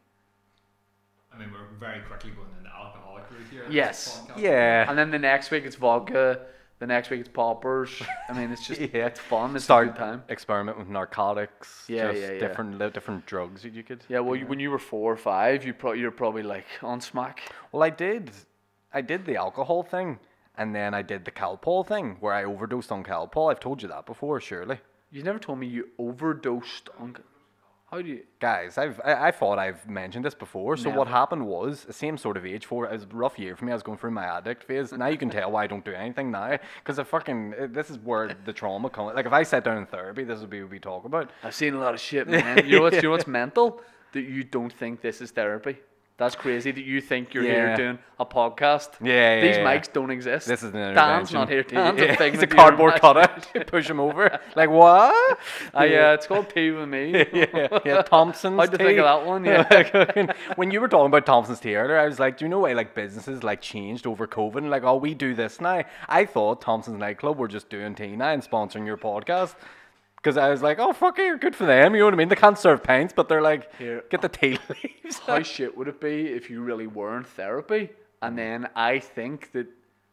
[SPEAKER 3] I mean, we're very quickly going into alcoholic route here.
[SPEAKER 1] Yes.
[SPEAKER 2] Yeah.
[SPEAKER 1] And then the next week it's vodka. The next week it's poppers. I mean, it's just
[SPEAKER 2] Yeah.
[SPEAKER 1] it's fun. It's a
[SPEAKER 2] Start
[SPEAKER 1] good time.
[SPEAKER 2] experiment with narcotics.
[SPEAKER 1] Yeah,
[SPEAKER 2] just
[SPEAKER 1] yeah, yeah.
[SPEAKER 2] different drugs that you could.
[SPEAKER 1] Yeah, well, when you were 4 or 5, you're probably like on smack.
[SPEAKER 2] Well, I did the alcohol thing, and then I did the Calpol thing where I overdosed on Calpol. I've told you that before, surely.
[SPEAKER 1] You never told me you overdosed on. How do you?
[SPEAKER 2] Guys, I thought I've mentioned this before. So what
[SPEAKER 1] Never.
[SPEAKER 2] happened was the same sort of age. It was a rough year for me. I was going through my addict phase. Now you can tell why I don't do anything now, because this is where the trauma comes. Like if I sat down in therapy, this would be what we talk about.
[SPEAKER 1] I've seen a lot of shit, man. You know what's mental? That you don't think this is therapy. That's crazy that you think you're here
[SPEAKER 2] Yeah.
[SPEAKER 1] doing a podcast.
[SPEAKER 2] Yeah,
[SPEAKER 1] These
[SPEAKER 2] yeah.
[SPEAKER 1] mics don't exist.
[SPEAKER 2] This is an
[SPEAKER 1] Dan's
[SPEAKER 2] intervention.
[SPEAKER 1] not here. Dan's
[SPEAKER 2] Yeah,
[SPEAKER 1] a figment
[SPEAKER 2] it's a
[SPEAKER 1] of your
[SPEAKER 2] cardboard
[SPEAKER 1] imagination.
[SPEAKER 2] cutout. Push him over. Like what?
[SPEAKER 1] Yeah, it's called Tea with Me.
[SPEAKER 2] yeah, Thompson's
[SPEAKER 1] How'd you think
[SPEAKER 2] tea.
[SPEAKER 1] of that one? Yeah.
[SPEAKER 2] When you were talking about Thompson's tea earlier, I was like, do you know why like businesses like changed over COVID? And like, oh, we do this now. I thought Thompson's nightclub were just doing tea now and sponsoring your podcast. Because I was like, oh, fuck it, good for them. You know what I mean? They can't serve pints, but they're like,
[SPEAKER 1] Here.
[SPEAKER 2] get the tea leaves.
[SPEAKER 1] How shit would it be if you really were in therapy and then I think that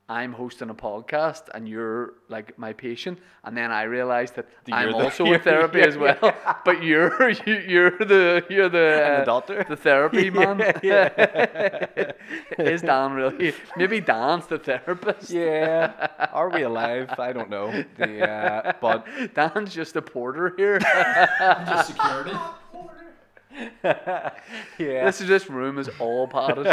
[SPEAKER 1] I'm hosting a podcast and you're like my patient and then I realize that I'm also in therapy as well, but you're the
[SPEAKER 2] doctor?
[SPEAKER 1] the therapy man.
[SPEAKER 2] Yeah.
[SPEAKER 1] Is Dan really? Maybe Dan's the therapist.
[SPEAKER 2] Yeah. Are we alive? I don't know. But
[SPEAKER 1] Dan's just a porter here.
[SPEAKER 3] Just security.
[SPEAKER 2] yeah.
[SPEAKER 1] This room is all padded.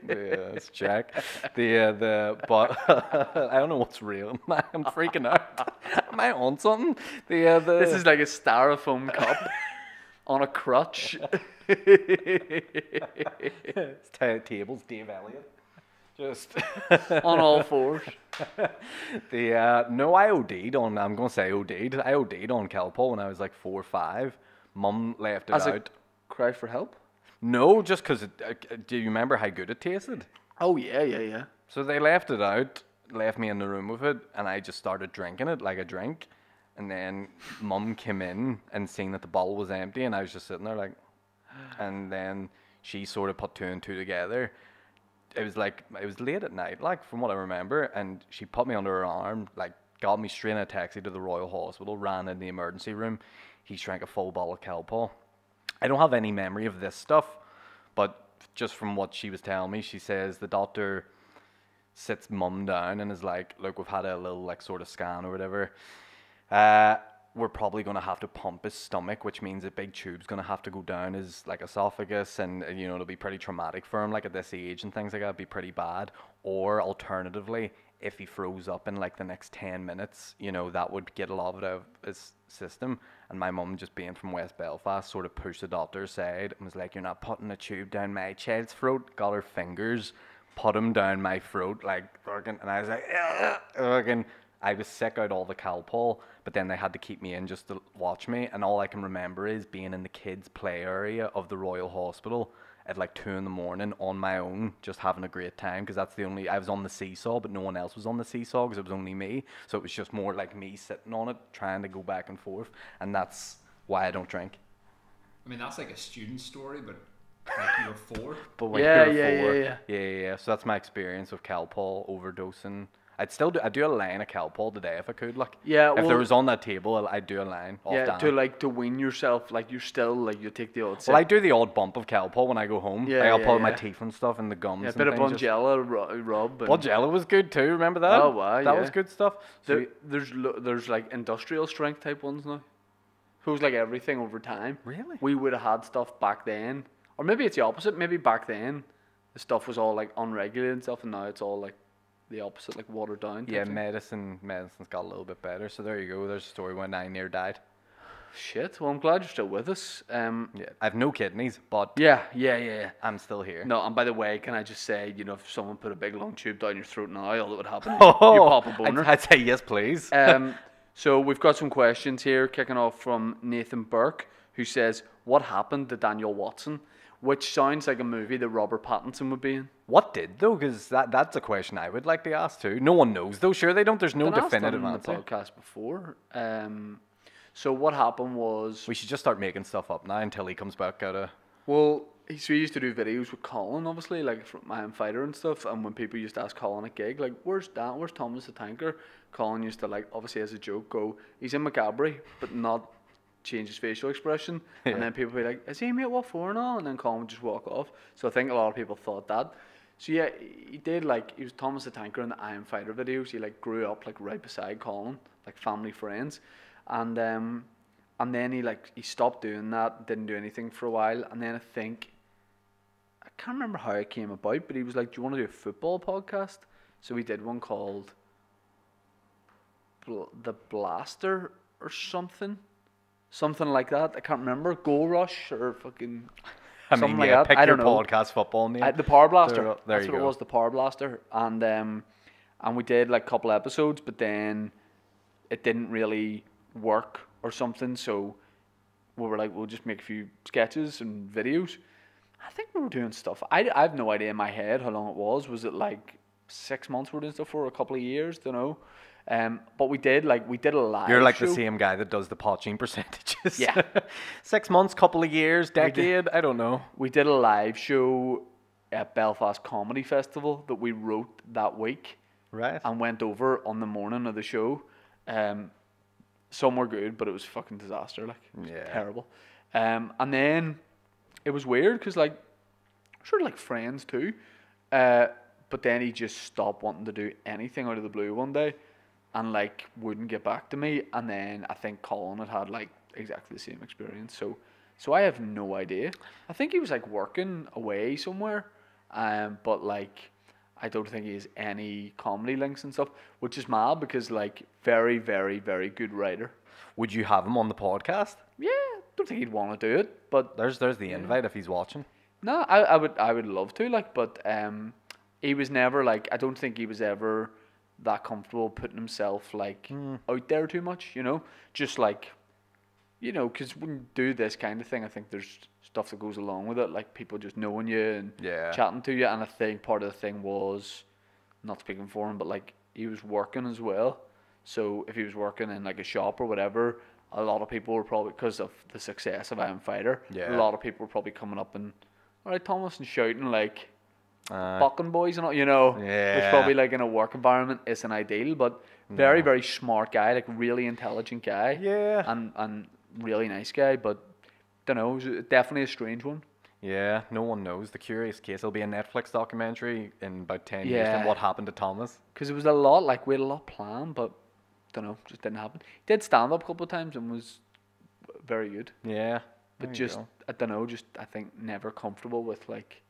[SPEAKER 2] Yeah, it's Jack. But I don't know what's real. I'm freaking out. Am I on something?
[SPEAKER 1] This is like a styrofoam cup on a crutch.
[SPEAKER 2] It's tables, Dave Elliott. Just
[SPEAKER 1] On all fours.
[SPEAKER 2] no, I OD'd on. I'm gonna say OD'd. I OD'd on Calpol when I was like 4 or 5. Mum left it
[SPEAKER 1] As a
[SPEAKER 2] out.
[SPEAKER 1] cry for help?
[SPEAKER 2] No, just because. Do you remember how good it tasted?
[SPEAKER 1] Oh, yeah.
[SPEAKER 2] So they left it out, left me in the room with it, and I just started drinking it like a drink. And then Mum came in and seen that the bottle was empty, and I was just sitting there like. And then she sort of put 2 and 2 together. It was late at night, like from what I remember, and she put me under her arm, like got me straight in a taxi to the Royal Hospital, ran in the emergency room. He drank a full bottle of Calpol. I don't have any memory of this stuff, but just from what she was telling me, she says the doctor sits Mum down and is like, look, we've had a little like sort of scan or whatever. We're probably going to have to pump his stomach, which means a big tube's going to have to go down his like esophagus, and you know it'll be pretty traumatic for him, like at this age and things like that. It'd be pretty bad. Or alternatively, if he froze up in like the next 10 minutes, you know, that would get a lot of it out of his system. And my mum, just being from West Belfast, sort of pushed the doctor aside and was like, you're not putting a tube down my child's throat. Got her fingers, put him down my throat, like, and I was like, ugh. I was sick out all the Calpol, but then they had to keep me in just to watch me. And all I can remember is being in the kids' play area of the Royal Hospital at like 2 in the morning on my own, just having a great time, because that's the only, I was on the seesaw, but no one else was on the seesaw because it was only me. So it was just more like me sitting on it, trying to go back and forth, and that's why I don't drink.
[SPEAKER 3] I mean, that's like a student story, but like you were 4.
[SPEAKER 2] But when
[SPEAKER 1] Yeah,
[SPEAKER 2] you're
[SPEAKER 1] yeah,
[SPEAKER 2] 4,
[SPEAKER 1] yeah,
[SPEAKER 2] yeah. So that's my experience with Calpol overdosing. I'd do a line of Calpol today if I could. Like,
[SPEAKER 1] Yeah,
[SPEAKER 2] if there
[SPEAKER 1] well-
[SPEAKER 2] was on that table, I'd do a line. Off
[SPEAKER 1] Yeah,
[SPEAKER 2] Dan.
[SPEAKER 1] to wean yourself, like you're still like you take the odd sip.
[SPEAKER 2] Well, I do the odd bump of Calpol when I go home.
[SPEAKER 1] Yeah,
[SPEAKER 2] Like, I'll
[SPEAKER 1] yeah,
[SPEAKER 2] pull my
[SPEAKER 1] yeah.
[SPEAKER 2] teeth and stuff and the gums.
[SPEAKER 1] Yeah, a
[SPEAKER 2] and
[SPEAKER 1] bit of
[SPEAKER 2] things, just-
[SPEAKER 1] Bongella rub. And
[SPEAKER 2] Bongella was good too. Remember that?
[SPEAKER 1] Oh, wow,
[SPEAKER 2] that
[SPEAKER 1] yeah.
[SPEAKER 2] was good stuff. So
[SPEAKER 1] There's like industrial strength type ones now. Who's like everything over time.
[SPEAKER 2] Really?
[SPEAKER 1] We would have had stuff back then, or maybe it's the opposite. Maybe back then, the stuff was all like unregulated and stuff, and now it's all like the opposite, like watered down. type
[SPEAKER 2] yeah,
[SPEAKER 1] thing.
[SPEAKER 2] medicine's got a little bit better. So there you go. There's a story when I near died.
[SPEAKER 1] Shit. Well, I'm glad you're still with us.
[SPEAKER 2] Yeah, I have no kidneys, but
[SPEAKER 1] Yeah.
[SPEAKER 2] I'm still here.
[SPEAKER 1] No, and by the way, can I just say, you know, if someone put a big long tube down your throat now, all that would happen,
[SPEAKER 2] Oh,
[SPEAKER 1] you pop a boner.
[SPEAKER 2] I'd say yes, please.
[SPEAKER 1] So we've got some questions here, kicking off from Nathan Burke, who says, "What happened to Daniel Watson?" Which sounds like a movie that Robert Pattinson would be in.
[SPEAKER 2] What did though? Because that's a question I would like to ask too. No one knows though. Sure, they don't. There's no
[SPEAKER 1] Been asked
[SPEAKER 2] definitive
[SPEAKER 1] on
[SPEAKER 2] answer.
[SPEAKER 1] the podcast before. So what happened was,
[SPEAKER 2] We should just start making stuff up now until he comes back out of.
[SPEAKER 1] well, he used to do videos with Colin, obviously, like from I Am Fighter and stuff. And when people used to ask Colin at gig, like, "Where's Dan? Where's Thomas the Tanker?" Colin used to, like, obviously as a joke, go, "He's in Macabre," but not change his facial expression.
[SPEAKER 2] Yeah.
[SPEAKER 1] And then people would be like, "Is he mate what for now?" And then Colin would just walk off. So I think a lot of people thought that. So yeah, he did, like, he was Thomas the Tanker in the I Am Fighter videos. He like grew up like right beside Colin, like family friends, and then he stopped doing that, didn't do anything for a while, and then I can't remember how it came about, but he was like, "Do you want to do a football podcast?" So we did one called The Blaster or something like that. I can't remember. Goal Rush or fucking
[SPEAKER 2] I
[SPEAKER 1] something
[SPEAKER 2] mean,
[SPEAKER 1] like
[SPEAKER 2] yeah,
[SPEAKER 1] that.
[SPEAKER 2] pick
[SPEAKER 1] I
[SPEAKER 2] your
[SPEAKER 1] don't know.
[SPEAKER 2] podcast football name.
[SPEAKER 1] The Power Blaster.
[SPEAKER 2] There
[SPEAKER 1] That's
[SPEAKER 2] you
[SPEAKER 1] what it
[SPEAKER 2] go.
[SPEAKER 1] was, the Power Blaster. And we did like a couple episodes, but then it didn't really work or something. So we were like, we'll just make a few sketches and videos. I think we were doing stuff. I have no idea in my head how long it was. Was it like 6 months we were doing stuff for, a couple of years? Don't know. But we did a live
[SPEAKER 2] You're like
[SPEAKER 1] show.
[SPEAKER 2] the same guy that does the potching percentages.
[SPEAKER 1] Yeah.
[SPEAKER 2] 6 months, couple of years, decade. I don't know.
[SPEAKER 1] We did a live show at Belfast Comedy Festival that we wrote that week.
[SPEAKER 2] Right.
[SPEAKER 1] And went over on the morning of the show. Some were good, but it was fucking disaster. Like, it was
[SPEAKER 2] Yeah.
[SPEAKER 1] terrible. And then it was weird because, like, sort of like friends too. But then he just stopped wanting to do anything out of the blue one day, and like wouldn't get back to me. And then I think Colin had like exactly the same experience. So I have no idea. I think he was like working away somewhere. But like, I don't think he has any comedy links and stuff, which is mad because like very, very, very good writer.
[SPEAKER 2] Would you have him on the podcast?
[SPEAKER 1] Yeah, don't think he'd want to do it, but
[SPEAKER 2] There's the invite if he's watching.
[SPEAKER 1] no, I would love to, like, but he was never like, I don't think he was ever that comfortable putting himself like out there too much, you know, just like, you know, because when you do this kind of thing, I think there's stuff that goes along with it, like people just knowing you and
[SPEAKER 2] Yeah.
[SPEAKER 1] chatting to you, and I think part of the thing was, not speaking for him, but like he was working as well, so if he was working in like a shop or whatever, a lot of people were probably, because of the success of I Am Fighter,
[SPEAKER 2] Yeah.
[SPEAKER 1] a lot of people were probably coming up and, "All right, Thomas," and shouting like,
[SPEAKER 2] Uh,
[SPEAKER 1] "Bucking boys," and all, you know,
[SPEAKER 2] Yeah.
[SPEAKER 1] which probably like in a work environment isn't ideal, but very, very smart guy, like really intelligent guy,
[SPEAKER 2] Yeah.
[SPEAKER 1] and really nice guy, but don't know, it was definitely a strange one.
[SPEAKER 2] Yeah, no one knows. The Curious Case. It'll be a Netflix documentary in about 10 years.
[SPEAKER 1] Yeah.
[SPEAKER 2] And what happened to Thomas?
[SPEAKER 1] Because it was a lot, like we had a lot planned, but don't know, just didn't happen. He did stand up a couple of times and was very good,
[SPEAKER 2] Yeah.
[SPEAKER 1] but
[SPEAKER 2] there you
[SPEAKER 1] just
[SPEAKER 2] go.
[SPEAKER 1] I don't know, just I think never comfortable with like.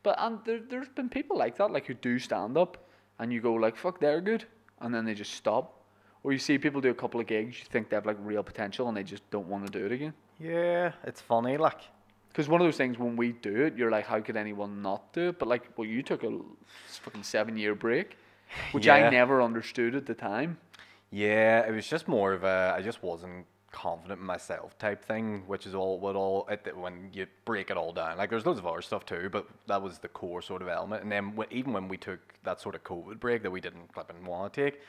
[SPEAKER 1] But and there's been people like that, like who do stand up, and you go like, "Fuck, they're good," and then they just stop. Or you see people do a couple of gigs, you think they have like real potential, and they just don't want to do it again.
[SPEAKER 2] Yeah, it's funny, like.
[SPEAKER 1] Because one of those things, when we do it, you're like, how could anyone not do it? But like, well, you took a fucking 7-year break, which I
[SPEAKER 2] Yeah.
[SPEAKER 1] never understood at the time.
[SPEAKER 2] Yeah, it was just more of a. I just wasn't confident in myself type thing, which is when you break it all down. Like there's loads of other stuff too, but that was the core sort of element. And then even when we took that sort of COVID break that we didn't clip and want to take,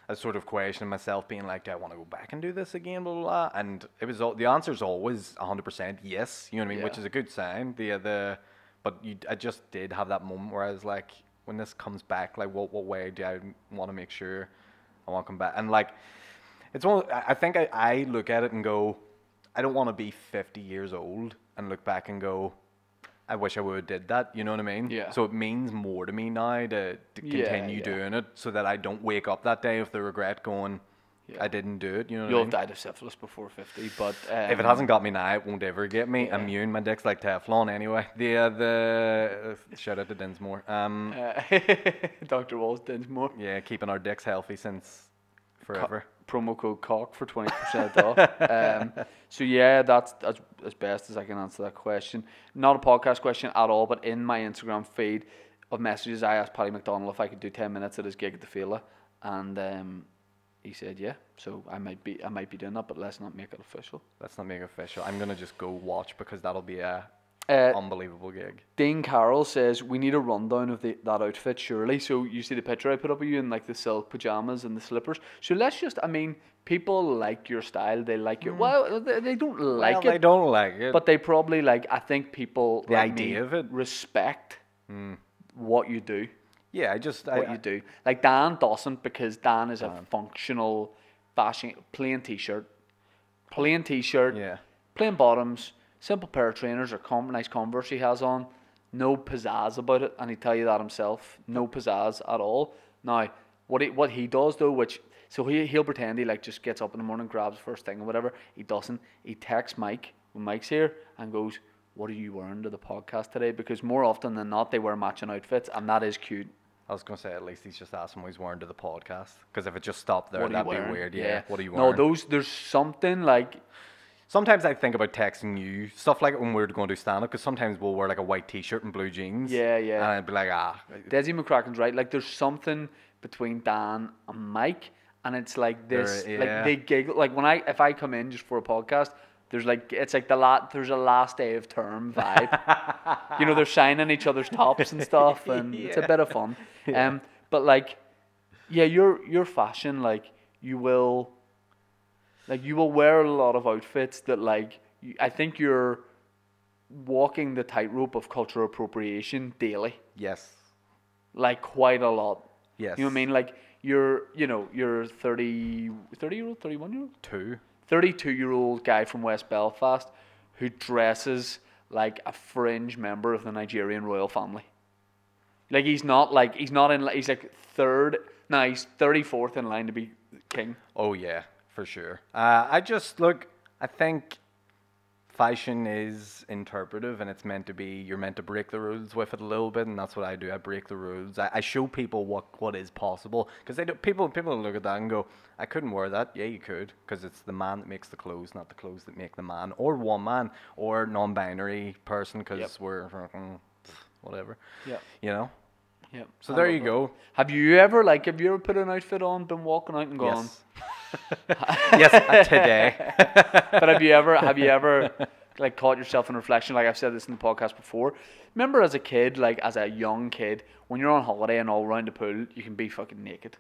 [SPEAKER 2] I was sort of questioning myself, being like, do I want to go back and do this again, blah, blah, blah. And it was the answer's always 100% yes, you know what I mean, which is a good sign. But I just did have that moment where I was like, when this comes back, like what way do I want to make sure I want to come back? And like, I think I look at it and go, I don't want to be 50 years old and look back and go, I wish I would have did that. You know what I mean?
[SPEAKER 1] Yeah.
[SPEAKER 2] So it means more to me now to continue doing it, so that I don't wake up that day with the regret going, I didn't do it. You know what I mean?
[SPEAKER 1] You'll have died of syphilis before 50, but
[SPEAKER 2] if it hasn't got me now, it won't ever get me. Yeah. Immune. My dick's like Teflon anyway. The shout out to Dinsmore.
[SPEAKER 1] Dr. Walls Dinsmore.
[SPEAKER 2] Yeah, keeping our dicks healthy since forever.
[SPEAKER 1] Promo code COCK for 20% off. So yeah, that's as best as I can answer that question. Not a podcast question at all, but in my Instagram feed of messages, I asked Paddy McDonald if I could do 10 minutes at his gig at the Fela, and he said yeah. So I might be doing that, but let's not make it official.
[SPEAKER 2] Let's not make it official. I'm gonna just go watch, because that'll be a unbelievable gig.
[SPEAKER 1] Dean Carroll says we need a rundown of that outfit, surely. So you see the picture I put up of you in like the silk pajamas and the slippers. So let's just, I mean, people like your style. They like your, well, they don't like it.
[SPEAKER 2] They don't like it.
[SPEAKER 1] But they probably like, I think people
[SPEAKER 2] the idea of it
[SPEAKER 1] respect what you do.
[SPEAKER 2] Yeah,
[SPEAKER 1] what you do. Like Dan doesn't, because Dan is a functional fashion, plain t-shirt,
[SPEAKER 2] yeah,
[SPEAKER 1] plain bottoms, simple pair of trainers or nice Converse he has on. No pizzazz about it, and he'd tell you that himself. No pizzazz at all. Now, what he does though, so he'll pretend he like just gets up in the morning, grabs the first thing or whatever. He doesn't. He texts Mike when Mike's here and goes, "What are you wearing to the podcast today?" Because more often than not, they wear matching outfits, and that is cute.
[SPEAKER 2] I was going to say, at least he's just asking what he's wearing to the podcast. Because if it just stopped there, that'd be weird. Yeah. What are you wearing?
[SPEAKER 1] No, there's something like...
[SPEAKER 2] Sometimes I think about texting you, stuff like when we're going to do stand-up, because sometimes we'll wear like a white t-shirt and blue jeans.
[SPEAKER 1] Yeah.
[SPEAKER 2] And I'd be like,
[SPEAKER 1] Desi McCracken's right. Like, there's something between Dan and Mike, and it's like this, like they giggle. Like if I come in just for a podcast, there's like, it's like there's a last day of term vibe. You know, they're shining each other's tops and stuff, and it's a bit of fun. Yeah. But like, yeah, your fashion, like you will wear a lot of outfits that like, I think you're walking the tightrope of cultural appropriation daily.
[SPEAKER 2] Yes.
[SPEAKER 1] Like quite a lot.
[SPEAKER 2] Yes.
[SPEAKER 1] You know what I mean? Like you're 30-year-old, 31-year-old? 32-year-old guy from West Belfast who dresses like a fringe member of the Nigerian royal family. Like he's like 34th in line to be king.
[SPEAKER 2] Oh yeah, for sure. I think fashion is interpretive, and it's meant to be, you're meant to break the rules with it a little bit, and that's what I do. I break the rules. I show people what is possible, because people look at that and go, I couldn't wear that. Yeah, you could, because it's the man that makes the clothes, not the clothes that make the man, or one man, or non-binary person, because we're whatever. Yeah. You know.
[SPEAKER 1] Yeah.
[SPEAKER 2] So there you go.
[SPEAKER 1] Have you ever put an outfit on, been walking out and gone?
[SPEAKER 2] Yes. Yes, today.
[SPEAKER 1] But have you ever like caught yourself in reflection? Like I've said this in the podcast before. Remember as a kid, like as a young kid, when you're on holiday and all around the pool, you can be fucking naked.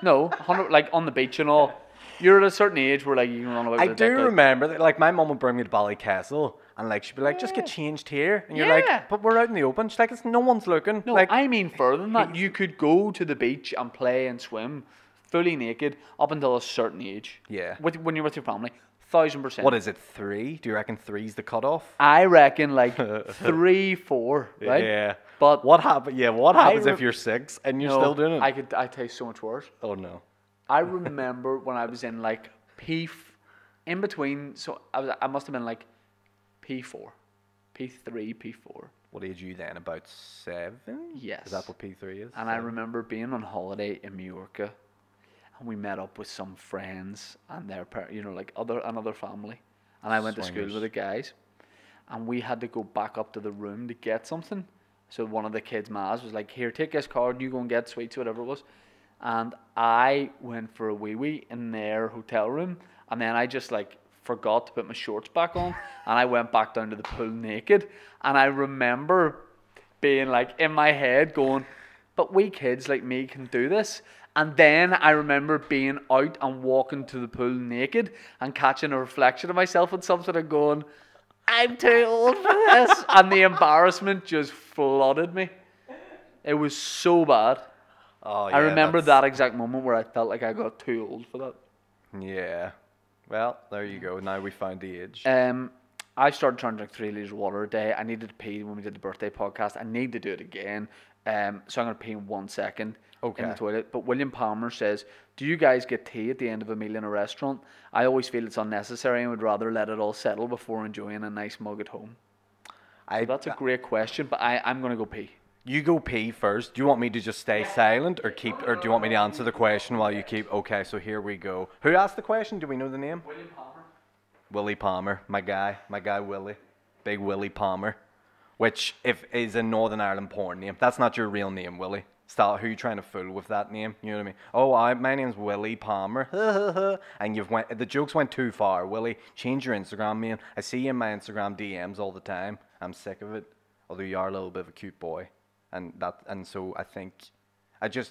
[SPEAKER 1] No, like on the beach and all. You're at a certain age where like you can run away with
[SPEAKER 2] I do remember that, like my mum would bring me to Ballycastle and like she'd be like, just get changed here, and you're like, but we're out in the open. She's like, no one's looking.
[SPEAKER 1] No,
[SPEAKER 2] like,
[SPEAKER 1] I mean further than that. You could go to the beach and play and swim fully naked up until a certain age.
[SPEAKER 2] Yeah.
[SPEAKER 1] When you're with your family, 1,000%.
[SPEAKER 2] What is it, 3? Do you reckon 3's the cutoff?
[SPEAKER 1] I reckon like 3, 4, right?
[SPEAKER 2] Yeah.
[SPEAKER 1] But
[SPEAKER 2] what happens if you're 6 and you're still doing it?
[SPEAKER 1] I taste so much worse.
[SPEAKER 2] Oh no.
[SPEAKER 1] I remember when I was in like in between, so I must have been like P4, P3, P4.
[SPEAKER 2] What age are you then? About 7?
[SPEAKER 1] Yes.
[SPEAKER 2] Is that what P3 is?
[SPEAKER 1] And I remember being on holiday in Mallorca, and we met up with some friends and their like another family, and I went to school with the guys, and we had to go back up to the room to get something. So one of the kids' mas was like, "Here, take this card, and you go and get sweets," whatever it was. And I went for a wee in their hotel room, and then I just like forgot to put my shorts back on, and I went back down to the pool naked. And I remember being like in my head going, but we kids like me can do this. And then I remember being out and walking to the pool naked and catching a reflection of myself and something and going, I'm too old for this. And the embarrassment just flooded me. It was so bad.
[SPEAKER 2] Oh, yeah,
[SPEAKER 1] I remember that exact moment where I felt like I got too old for that.
[SPEAKER 2] Yeah. Well, there you go. Now we found the age.
[SPEAKER 1] I started trying to drink 3 litres of water a day. I needed to pee when we did the birthday podcast. I need to do it again. So I'm going to pee in 1 second in the toilet. But William Palmer says, do you guys get tea at the end of a meal in a restaurant? I always feel it's unnecessary and would rather let it all settle before enjoying a nice mug at home. So that's a great question, but I'm going to go pee.
[SPEAKER 2] You go pee first. Do you want me to just stay silent or do you want me to answer the question while you keep? Okay, so here we go. Who asked the question? Do we know the name?
[SPEAKER 1] William Palmer.
[SPEAKER 2] Willie Palmer, my guy Willie, big Willie Palmer, which is a Northern Ireland porn name. That's not your real name, Willie. Stop. Who are you trying to fool with that name? You know what I mean? Oh, my name's Willie Palmer. And the jokes went too far. Willie, change your Instagram name. I see you in my Instagram DMs all the time. I'm sick of it. Although you are a little bit of a cute boy, and so I think.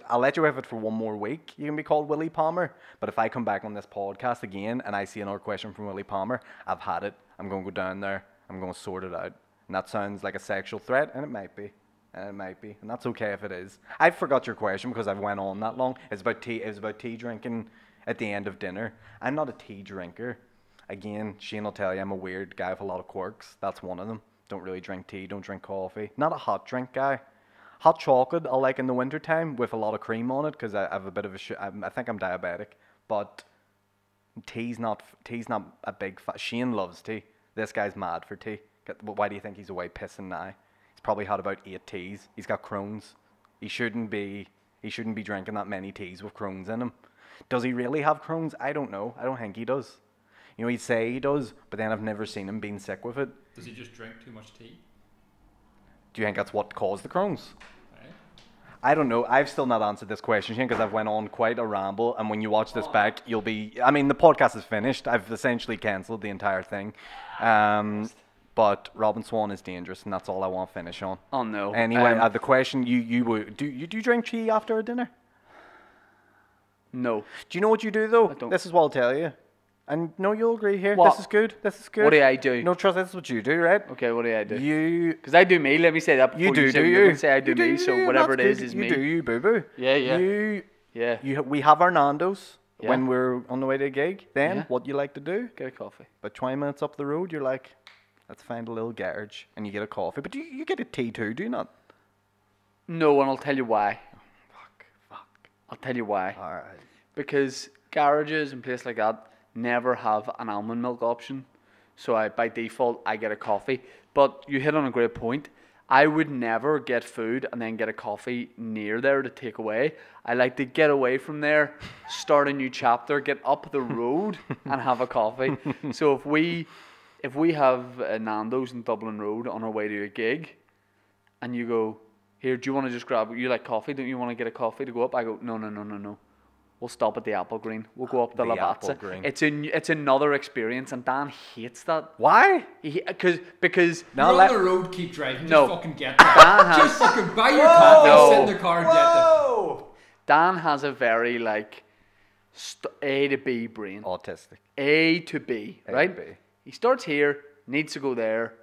[SPEAKER 2] I'll let you have it for 1 more week. You can be called Willie Palmer. But if I come back on this podcast again and I see another question from Willie Palmer, I've had it. I'm going to go down there. I'm going to sort it out. And that sounds like a sexual threat, and it might be. And that's okay if it is. I forgot your question because I've went on that long. It's about tea. It was about tea drinking at the end of dinner. I'm not a tea drinker. Again, Shane will tell you I'm a weird guy with a lot of quirks. That's one of them. Don't really drink tea. Don't drink coffee. Not a hot drink guy. Hot chocolate I like in the wintertime with a lot of cream on it because I have a bit of I think I'm diabetic. But tea's not a big fan. Shane loves tea. This guy's mad for tea. Why do you think he's away pissing now? He's probably had about 8 teas. He's got Crohn's. He shouldn't be drinking that many teas with Crohn's in him. Does he really have Crohn's? I don't know. I don't think he does. You know, he'd say he does, but then I've never seen him being sick with it.
[SPEAKER 3] Does he just drink too much tea?
[SPEAKER 2] Do you think that's what caused the Crohn's?
[SPEAKER 3] Right.
[SPEAKER 2] I don't know. I've still not answered this question, Shane, because I've went on quite a ramble. And when you watch this back, the podcast is finished. I've essentially cancelled the entire thing. But Robin Swan is dangerous, and that's all I want to finish on.
[SPEAKER 1] Oh no.
[SPEAKER 2] Anyway, the question do you drink tea after a dinner?
[SPEAKER 1] No.
[SPEAKER 2] Do you know what you do though?
[SPEAKER 1] I don't.
[SPEAKER 2] This is what I'll tell you. And no, you'll agree here.
[SPEAKER 1] What?
[SPEAKER 2] This is good.
[SPEAKER 1] What do I do?
[SPEAKER 2] No, trust. This is what you do, right?
[SPEAKER 1] Okay, what do I do?
[SPEAKER 2] You.
[SPEAKER 1] Because I do me. Let me say that before
[SPEAKER 2] You do
[SPEAKER 1] say,
[SPEAKER 2] you?
[SPEAKER 1] You say I do me. So whatever it is
[SPEAKER 2] you
[SPEAKER 1] me.
[SPEAKER 2] You do you, boo boo.
[SPEAKER 1] Yeah. Yeah.
[SPEAKER 2] We have our Nando's
[SPEAKER 1] Yeah.
[SPEAKER 2] when we're on the way to a gig. Then what you like to do?
[SPEAKER 1] Get a coffee.
[SPEAKER 2] But 20 minutes up the road, you're like, let's find a little garage, and you get a coffee. But you get a tea too, do you not?
[SPEAKER 1] No, and I'll tell you why.
[SPEAKER 2] Fuck.
[SPEAKER 1] I'll tell you why.
[SPEAKER 2] All right.
[SPEAKER 1] Because garages and places like that never have an almond milk option. So by default, I get a coffee. But you hit on a great point. I would never get food and then get a coffee near there to take away. I like to get away from there, start a new chapter, get up the road and have a coffee. So if we have a Nando's in Dublin Road on our way to a gig and you go, here, do you want to just grab, you like coffee? Don't you want to get a coffee to go up? I go, no. We'll stop at the Apple Green. We'll go up the
[SPEAKER 2] Apple
[SPEAKER 1] Lavazza.
[SPEAKER 2] Green.
[SPEAKER 1] It's another experience, and Dan hates that.
[SPEAKER 2] Why?
[SPEAKER 1] Because
[SPEAKER 3] You're on the road, keep driving. Just
[SPEAKER 1] No.
[SPEAKER 3] fucking get that. Just fucking buy your coffee,
[SPEAKER 1] No.
[SPEAKER 3] sit in the car and get that.
[SPEAKER 1] Dan has a very A to B brain.
[SPEAKER 2] Autistic.
[SPEAKER 1] A to B,
[SPEAKER 2] A to
[SPEAKER 1] right?
[SPEAKER 2] B.
[SPEAKER 1] He starts here, needs to go there,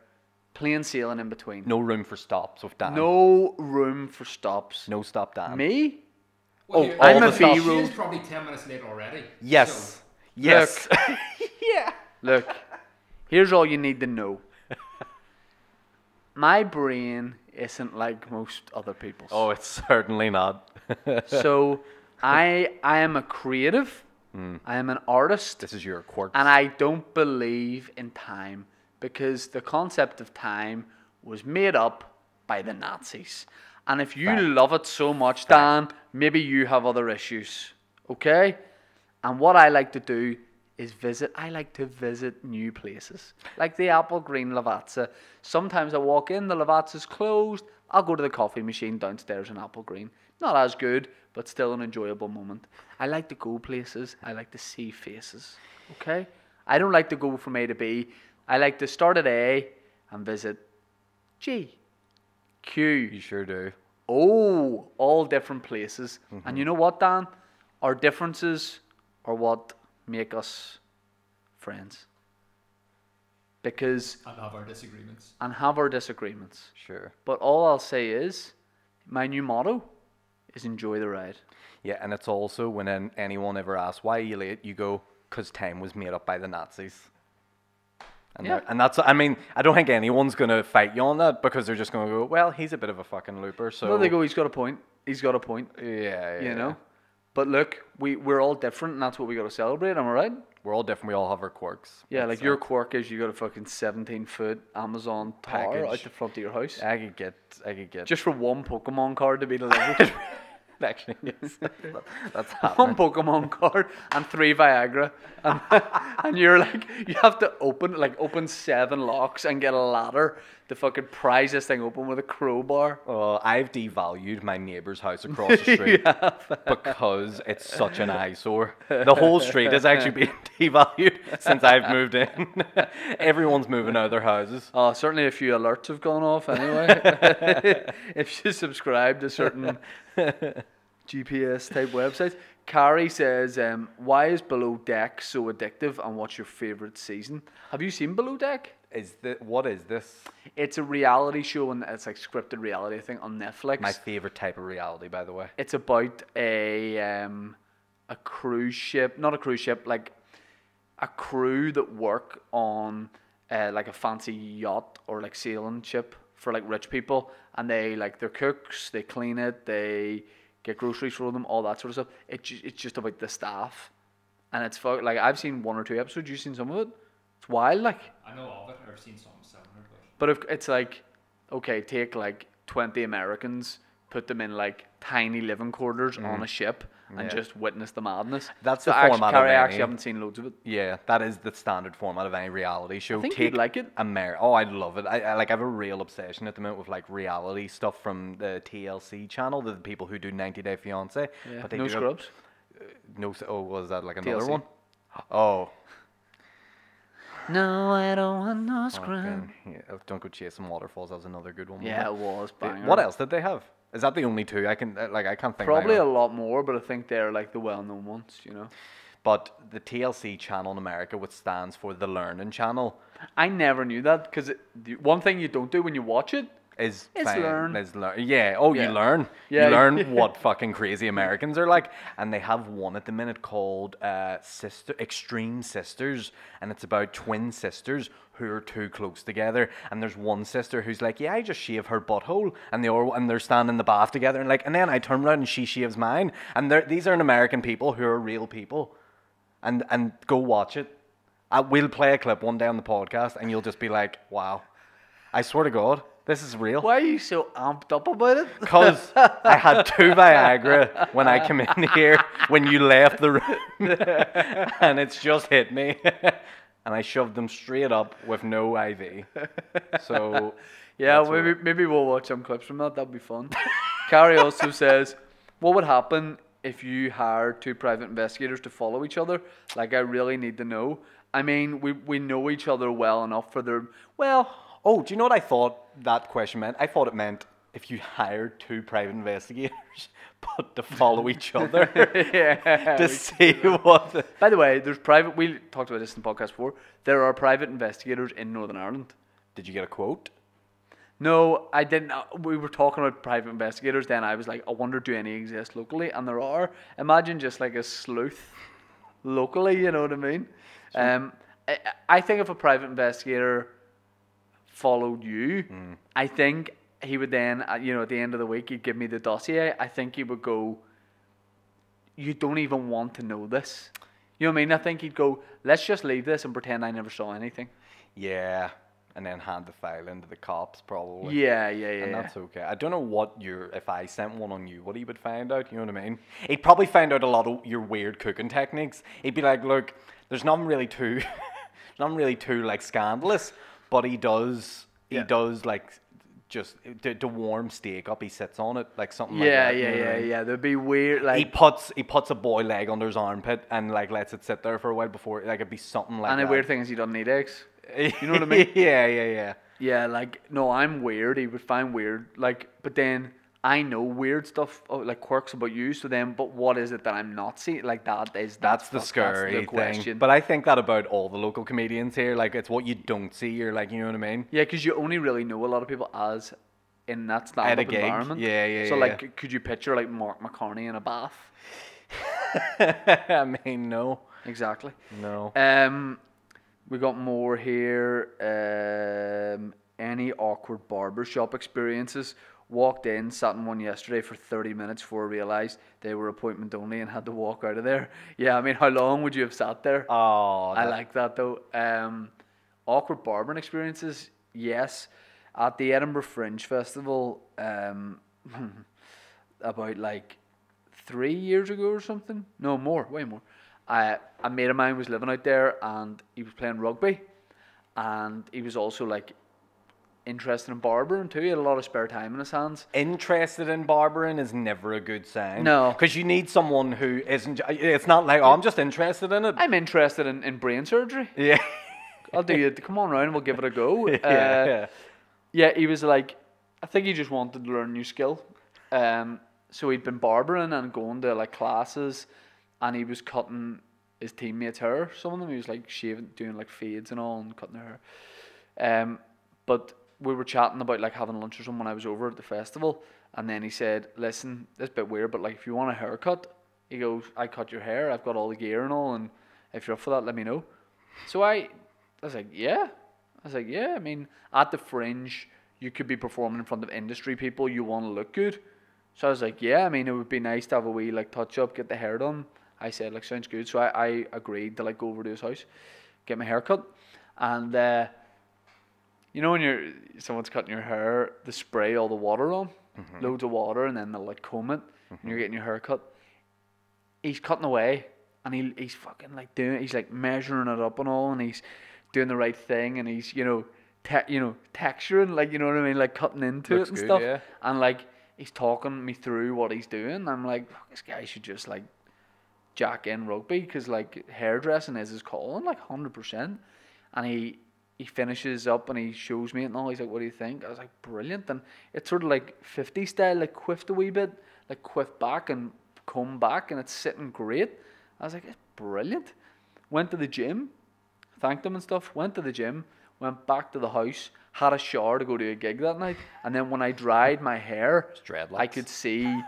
[SPEAKER 1] plain sailing in between.
[SPEAKER 2] No room for stops with Dan.
[SPEAKER 1] No room for stops.
[SPEAKER 2] No stop, Dan.
[SPEAKER 1] Me?
[SPEAKER 3] Well,
[SPEAKER 1] I'm
[SPEAKER 2] all
[SPEAKER 1] a
[SPEAKER 2] the stuff.
[SPEAKER 1] B
[SPEAKER 3] She
[SPEAKER 1] rule.
[SPEAKER 3] is probably 10 minutes late already.
[SPEAKER 2] Yes.
[SPEAKER 3] So,
[SPEAKER 2] Yes.
[SPEAKER 1] Yeah. Look, here's all you need to know. My brain isn't like most other people's.
[SPEAKER 2] Oh, it's certainly not.
[SPEAKER 1] So I am a creative. I am an artist.
[SPEAKER 2] This is your quirk.
[SPEAKER 1] And I don't believe in time because the concept of time was made up by the Nazis. And if you love it so much, Dan, maybe you have other issues. Okay? And what I like to do is visit. I like to visit new places. Like the Apple Green Lavazza. Sometimes I walk in, the Lavazza's closed. I'll go to the coffee machine downstairs in Apple Green. Not as good, but still an enjoyable moment. I like to go places. I like to see faces. Okay? I don't like to go from A to B. I like to start at A and visit G, Q.
[SPEAKER 2] You sure do.
[SPEAKER 1] Oh, all different places. And you know what, Dan? Our differences are what make us friends. Because...
[SPEAKER 3] And have our disagreements.
[SPEAKER 1] And have our disagreements.
[SPEAKER 2] Sure.
[SPEAKER 1] But all I'll say is, my new motto is enjoy the ride.
[SPEAKER 2] Yeah, and it's also when anyone ever asks, why are you late? You go, because time was made up by the Nazis. And,
[SPEAKER 1] Yeah.
[SPEAKER 2] and that's, I mean, I don't think anyone's going to fight you on that because they're just going to go, well, he's a bit of a fucking looper, so...
[SPEAKER 1] No, they go, he's got a point. He's got a point.
[SPEAKER 2] Yeah.
[SPEAKER 1] You know? But look, we're all different, and that's what we got to celebrate, am I right?
[SPEAKER 2] We're all different. We all have our quirks.
[SPEAKER 1] Yeah,
[SPEAKER 2] That's
[SPEAKER 1] like your quirk is you got a fucking 17-foot Amazon tower
[SPEAKER 2] Package.
[SPEAKER 1] out the front of your house.
[SPEAKER 2] I could get...
[SPEAKER 1] Just for one Pokemon card to be delivered.
[SPEAKER 2] Actually, yes. That's
[SPEAKER 1] One
[SPEAKER 2] happening.
[SPEAKER 1] Pokemon card and 3 Viagra. And you're like, you have to open 7 locks and get a ladder to fucking prise this thing open with a crowbar.
[SPEAKER 2] Oh, I've devalued my neighbour's house across the street because it's such an eyesore. The whole street has actually been devalued since I've moved in. Everyone's moving out of their houses.
[SPEAKER 1] Oh, certainly a few alerts have gone off anyway. If you subscribe to certain GPS type websites. Carrie says, why is Below Deck so addictive and what's your favourite season? Have you seen Below Deck?
[SPEAKER 2] What is this?
[SPEAKER 1] It's a reality show and it's like scripted reality thing on Netflix.
[SPEAKER 2] My favourite type of reality, by the way.
[SPEAKER 1] It's about a cruise ship, not a cruise ship, like a crew that work on like a fancy yacht or like sailing ship for like rich people, and they like they're cooks, they clean it, they get groceries for them, all that sort of stuff. It's just about the staff, and it's like I've seen 1 or 2 episodes. You've seen some of it. It's wild, like.
[SPEAKER 3] I know of it. I've seen some similar,
[SPEAKER 1] But if it's like, okay, take like 20 Americans, put them in like tiny living quarters on a ship, and just witness the madness.
[SPEAKER 2] That's
[SPEAKER 1] so
[SPEAKER 2] the
[SPEAKER 1] actually,
[SPEAKER 2] format
[SPEAKER 1] Carrie,
[SPEAKER 2] of
[SPEAKER 1] I
[SPEAKER 2] any.
[SPEAKER 1] actually haven't seen loads of it.
[SPEAKER 2] Yeah, that is the standard format of any reality show.
[SPEAKER 1] I think you'd like it.
[SPEAKER 2] Oh, I'd love it. I have a real obsession at the minute with like reality stuff from the TLC channel, the people who do 90 Day Fiance.
[SPEAKER 1] Yeah,
[SPEAKER 2] But they
[SPEAKER 1] no
[SPEAKER 2] do
[SPEAKER 1] scrubs.
[SPEAKER 2] Was that like another
[SPEAKER 1] TLC.
[SPEAKER 2] one? Oh.
[SPEAKER 1] No, I don't want no
[SPEAKER 2] Okay. Yeah, don't go chasing waterfalls. That was another good one.
[SPEAKER 1] Yeah, it
[SPEAKER 2] wasn't
[SPEAKER 1] was banger.
[SPEAKER 2] What else did they have? Is that the only 2? I can't think.
[SPEAKER 1] Probably
[SPEAKER 2] now.
[SPEAKER 1] a lot more, but I think they're like the well-known ones, you know.
[SPEAKER 2] But the TLC channel in America, which stands for the Learning Channel,
[SPEAKER 1] I never knew that because one thing you don't do when you watch it
[SPEAKER 2] is
[SPEAKER 1] It's learn.
[SPEAKER 2] Yeah. Oh,
[SPEAKER 1] Yeah.
[SPEAKER 2] you learn.
[SPEAKER 1] Yeah.
[SPEAKER 2] You learn what fucking crazy Americans are like. And they have one at the minute called Extreme Sisters, and it's about twin sisters who are too close together. And there's one sister who's like, yeah, I just shave her butthole, and they're standing in the bath together, and then I turn around and she shaves mine. And these are American people who are real people. And go watch it. We'll play a clip one day on the podcast, and you'll just be like, wow. I swear to God, this is real.
[SPEAKER 1] Why are you so amped up about it?
[SPEAKER 2] Because I had 2 Viagra when I came in here, when you left the room, and it's just hit me. And I shoved them straight up with no IV. So,
[SPEAKER 1] Yeah,
[SPEAKER 2] that's
[SPEAKER 1] maybe we'll watch some clips from that. That'd be fun. Carrie also says, what would happen if you hired 2 private investigators to follow each other? Like, I really need to know. I mean, we know each other well enough for their... Well...
[SPEAKER 2] Oh, do you know what I thought that question meant? I thought it meant if you hired 2 private investigators, but to follow each other
[SPEAKER 1] Yeah.
[SPEAKER 2] to see what...
[SPEAKER 1] By the way, there's private... We talked about this in the podcast before. There are private investigators in Northern Ireland.
[SPEAKER 2] Did you get a quote?
[SPEAKER 1] No, I didn't. We were talking about private investigators. Then I was like, I wonder, do any exist locally? And there are. Imagine just like a sleuth locally. You know what I mean? I think if a private investigator followed you, I think he would then, at the end of the week, he'd give me the dossier. I think he would go, you don't even want to know this. You know what I mean? I think he'd go, let's just leave this and pretend I never saw anything.
[SPEAKER 2] Yeah. And then hand the file into the cops, probably.
[SPEAKER 1] Yeah.
[SPEAKER 2] And that's okay. I don't know if I sent one on you, what he would find out, you know what I mean? He'd probably find out a lot of your weird cooking techniques. He'd be like, look, there's nothing really too like scandalous, but he does like just to warm steak up, he sits on it like something
[SPEAKER 1] Yeah,
[SPEAKER 2] like that. You know what I mean?
[SPEAKER 1] There'd be weird,
[SPEAKER 2] He
[SPEAKER 1] like,
[SPEAKER 2] puts a boy leg under his armpit and like lets it sit there for a while before like it'd be something like
[SPEAKER 1] and
[SPEAKER 2] that.
[SPEAKER 1] the weird thing is he doesn't need eggs. You know what I mean?
[SPEAKER 2] Yeah.
[SPEAKER 1] Yeah, like, no, I'm weird. He would find weird, like, but then I know weird stuff, like quirks about you. So then, but what is it that I'm not seeing? Like
[SPEAKER 2] That's the scary thing.
[SPEAKER 1] question.
[SPEAKER 2] But I think that about all the local comedians here. Like it's what you don't see. Or like, you know what I mean?
[SPEAKER 1] Yeah, because you only really know a lot of people as in that
[SPEAKER 2] At a
[SPEAKER 1] stand-up
[SPEAKER 2] gig.
[SPEAKER 1] environment.
[SPEAKER 2] Yeah.
[SPEAKER 1] So like, could you picture like Mark McCartney in a bath?
[SPEAKER 2] I mean, no.
[SPEAKER 1] Exactly.
[SPEAKER 2] No.
[SPEAKER 1] We got more here. Any awkward barbershop experiences? Walked in, sat in one yesterday for 30 minutes before I realised they were appointment only and had to walk out of there. Yeah, I mean, how long would you have sat there?
[SPEAKER 2] Oh,
[SPEAKER 1] I like that though. Awkward barbering experiences, yes. At the Edinburgh Fringe Festival, about like 3 years ago or something. No, more, way more. A mate of mine was living out there and he was playing rugby, and he was also like interested in barbering too. He had a lot of spare time in his hands.
[SPEAKER 2] Interested in barbering is never a good sign.
[SPEAKER 1] No.
[SPEAKER 2] Because you need someone who isn't. It's not like, oh, I'm just interested in it.
[SPEAKER 1] I'm interested in brain surgery.
[SPEAKER 2] Yeah.
[SPEAKER 1] I'll do it. Come on round and we'll give it a go.
[SPEAKER 2] Yeah.
[SPEAKER 1] Yeah, he was like, I think he just wanted to learn a new skill. So he'd been barbering and going to like classes, and he was cutting his teammates' hair. Some of them he was like shaving, doing like fades and all, and cutting their hair. But we were chatting about like having lunch or something when I was over at the festival, and then he said, "Listen, this is a bit weird, but like if you want a haircut," he goes, "I cut your hair. I've got all the gear and all, and if you're up for that, let me know." So I was like, "Yeah." I mean, at the Fringe, you could be performing in front of industry people. You want to look good. So I was like, yeah, I mean, it would be nice to have a wee, like, touch up, get the hair done. I said, like, sounds good. So I agreed to, like, go over to his house, get my hair cut. And, you know when someone's cutting your hair, they spray all the water on, loads of water, and then they'll, like, comb it, and you're getting your hair cut. He's cutting away, and he's fucking, like, he's, like, measuring it up and all, and he's doing the right thing, and he's, texturing, like, you know what I mean, like, cutting into
[SPEAKER 2] Looks
[SPEAKER 1] it and
[SPEAKER 2] good,
[SPEAKER 1] stuff.
[SPEAKER 2] yeah.
[SPEAKER 1] And, like, he's talking me through what he's doing. I'm like, fuck, this guy should just, like, jack in rugby, because, like, hairdressing is his calling, like, 100%. And he finishes up and he shows me it and all. He's like, what do you think? I was like, brilliant. And it's sort of like 50 style, like, quiffed a wee bit, like, quiff back and comb back, and it's sitting great. I was like, it's brilliant. Went to the gym, thanked him and stuff, went to the gym, went back to the house, had a shower to go to a gig that night, and then when I dried my hair, I could see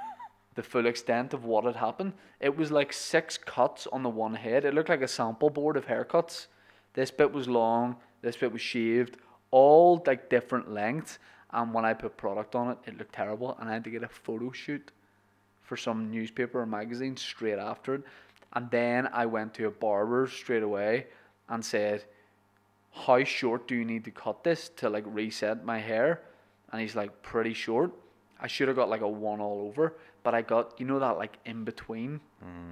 [SPEAKER 1] the full extent of what had happened. It was like 6 cuts on the one head. It looked like a sample board of haircuts. This bit was long, this bit was shaved, all like different lengths, and when I put product on it, it looked terrible, and I had to get a photo shoot for some newspaper or magazine straight after it. And then I went to a barber straight away and said, how short do you need to cut this to, like, reset my hair? And he's like, pretty short. I should have got like a 1 all over, but I got, you know, that like in between,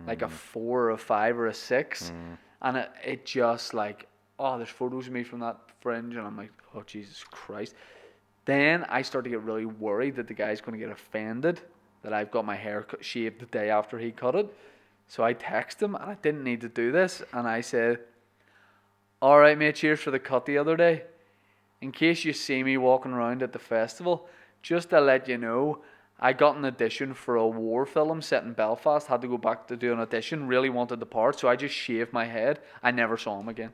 [SPEAKER 1] like a 4 or a 5 or a 6. And it just like, oh, there's photos of me from that Fringe, and I'm like, oh, Jesus Christ. Then I start to get really worried that the guy's going to get offended that I've got my hair shaved the day after he cut it. So I text him, and I didn't need to do this, and I said, all right, mate, cheers for the cut the other day. In case you see me walking around at the festival, just to let you know, I got an audition for a war film set in Belfast, had to go back to do an audition, really wanted the part, so I just shaved my head. I never saw him again.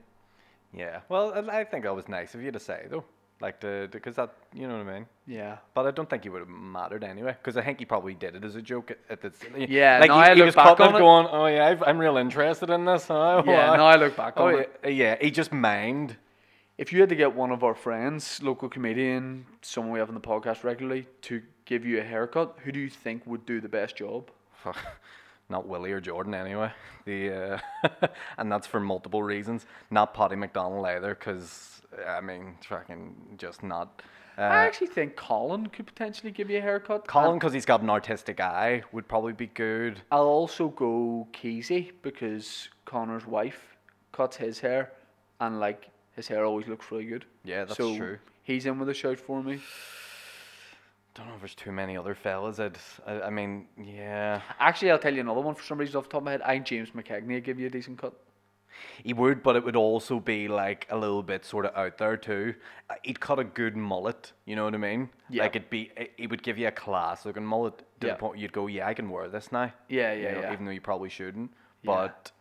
[SPEAKER 2] Yeah. Well, I think that was nice of you to say, though. Like, because that, you know what I mean?
[SPEAKER 1] Yeah.
[SPEAKER 2] But I don't think he would have mattered anyway, because I think he probably did it as a joke.
[SPEAKER 1] Yeah,
[SPEAKER 2] like
[SPEAKER 1] now I
[SPEAKER 2] he
[SPEAKER 1] look
[SPEAKER 2] was
[SPEAKER 1] back
[SPEAKER 2] cutting
[SPEAKER 1] on it
[SPEAKER 2] going, oh yeah, I'm real interested in this. Huh?
[SPEAKER 1] Yeah, now I look back on it.
[SPEAKER 2] Yeah, he just mined.
[SPEAKER 1] If you had to get one of our friends, local comedian, someone we have on the podcast regularly, to give you a haircut, who do you think would do the best job?
[SPEAKER 2] Not Willie or Jordan anyway. And that's for multiple reasons. Not Paddy McDonald either, because I mean, fucking just not.
[SPEAKER 1] I actually think Colin could potentially give you a haircut.
[SPEAKER 2] Colin, because he's got an artistic eye, would probably be good.
[SPEAKER 1] I'll also go Keezy, because Connor's wife cuts his hair, and like his hair always looks really good.
[SPEAKER 2] Yeah, that's
[SPEAKER 1] so
[SPEAKER 2] true.
[SPEAKER 1] He's in with a shout for me.
[SPEAKER 2] don't know if there's too many other fellas. I mean, yeah.
[SPEAKER 1] Actually, I'll tell you another one for some reason off the top of my head. I think James McKegney would give you a decent cut.
[SPEAKER 2] He would, but it would also be like a little bit sort of out there too. He'd cut a good mullet, you know what I mean?
[SPEAKER 1] Yeah.
[SPEAKER 2] Like he would give you a class looking mullet to
[SPEAKER 1] Yeah.
[SPEAKER 2] the point you'd go, yeah, I can wear this now.
[SPEAKER 1] Yeah,
[SPEAKER 2] You
[SPEAKER 1] yeah,
[SPEAKER 2] know,
[SPEAKER 1] yeah.
[SPEAKER 2] even though you probably shouldn't.
[SPEAKER 1] Yeah.
[SPEAKER 2] But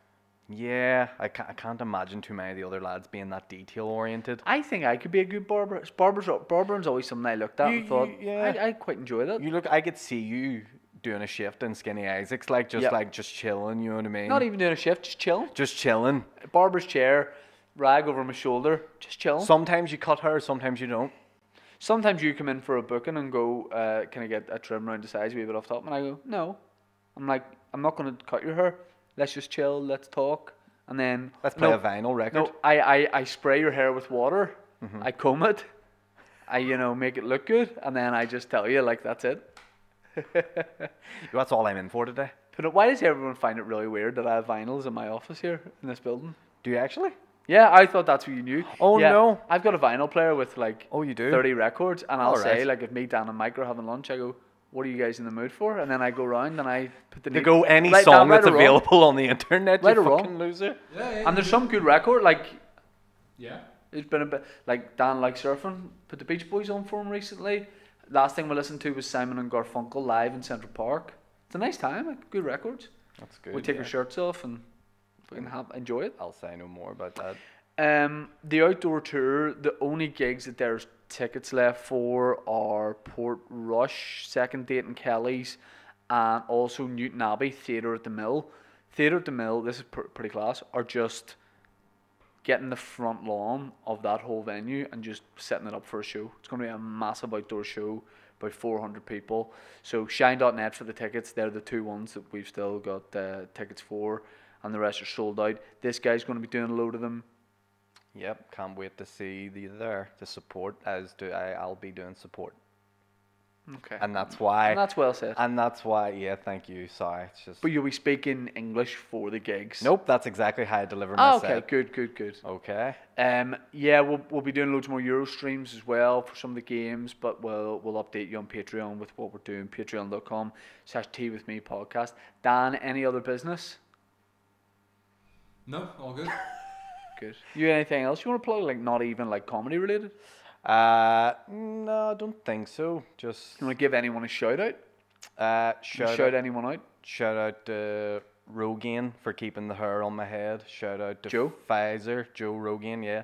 [SPEAKER 2] yeah, I can't imagine too many of the other lads being that detail oriented.
[SPEAKER 1] I think I could be a good barber. Barbering's always something I looked at and thought,
[SPEAKER 2] yeah.
[SPEAKER 1] I quite enjoy that.
[SPEAKER 2] You look, I could see you doing a shift in Skinny Isaac's, like just chilling. You know what I mean?
[SPEAKER 1] Not even doing a shift, just chilling.
[SPEAKER 2] just chilling.
[SPEAKER 1] Barber's chair, rag over my shoulder, just chilling.
[SPEAKER 2] Sometimes you cut hair, sometimes you don't.
[SPEAKER 1] Sometimes you come in for a booking and go, can I get a trim around the sides a wee bit off top? And I go, no. I'm like, I'm not going to cut your hair. Let's just chill, let's talk. And then...
[SPEAKER 2] Let's play a vinyl record.
[SPEAKER 1] No, I spray your hair with water. I comb it. I, make it look good. And then I just tell you, like, that's it.
[SPEAKER 2] That's all I'm in for today.
[SPEAKER 1] But why does everyone find it really weird that I have vinyls in my office here in this building?
[SPEAKER 2] Do you actually?
[SPEAKER 1] Yeah, I thought that's what you knew.
[SPEAKER 2] Oh,
[SPEAKER 1] Yeah,
[SPEAKER 2] no.
[SPEAKER 1] I've got a vinyl player with like
[SPEAKER 2] Oh, you do?
[SPEAKER 1] 30 records, and I'll say,
[SPEAKER 2] Alright.
[SPEAKER 1] like, if me, Dan, and Mike are having lunch, I go, what are you guys in the mood for? And then I go round and I put the
[SPEAKER 2] To go any
[SPEAKER 1] Right,
[SPEAKER 2] song
[SPEAKER 1] Dan, right
[SPEAKER 2] that's
[SPEAKER 1] or wrong?
[SPEAKER 2] available on the internet,
[SPEAKER 1] Right
[SPEAKER 2] you
[SPEAKER 1] or wrong?
[SPEAKER 2] fucking loser.
[SPEAKER 3] Yeah.
[SPEAKER 1] And there's some good record, like,
[SPEAKER 3] Yeah.
[SPEAKER 1] it's been a bit, like, Dan likes surfing, put the Beach Boys on for him recently. Last thing we listened to was Simon and Garfunkel live in Central Park. It's a nice time, like, good records.
[SPEAKER 2] That's good.
[SPEAKER 1] We take our shirts off and fucking enjoy it.
[SPEAKER 2] I'll say no more about that.
[SPEAKER 1] The outdoor tour, the only gigs that there's tickets left for are Port Rush, second date in Kelly's, and also Newton Abbey, Theatre at the Mill. Theatre at the Mill, this is pretty class, are just getting the front lawn of that whole venue and just setting it up for a show. It's going to be a massive outdoor show, about 400 people. So shine.net for the tickets. They're the two ones that we've still got tickets for, and the rest are sold out. This guy's going to be doing a load of them.
[SPEAKER 2] Yep, can't wait to see you there to support, as do I. I'll be doing support.
[SPEAKER 1] Okay.
[SPEAKER 2] And that's why.
[SPEAKER 1] And that's well said.
[SPEAKER 2] And that's why, yeah, thank you. Sorry, it's just.
[SPEAKER 1] But you'll be speaking English for the gigs.
[SPEAKER 2] Nope, that's exactly how I deliver my
[SPEAKER 1] Okay,
[SPEAKER 2] set.
[SPEAKER 1] good.
[SPEAKER 2] Okay.
[SPEAKER 1] Yeah, we'll be doing loads more Euro streams as well for some of the games, but we'll update you on Patreon with what we're doing. Patreon.com/teawithmepodcast. Dan, any other business?
[SPEAKER 3] No, all good.
[SPEAKER 1] Good. You anything else you want to plug? Like not even like comedy related?
[SPEAKER 2] No, I don't think so. Just
[SPEAKER 1] You want to give anyone a shout out? Shout anyone out?
[SPEAKER 2] Shout out to Rogaine for keeping the hair on my head. Shout out to
[SPEAKER 1] Joe?
[SPEAKER 2] Pfizer, Joe Rogaine, yeah.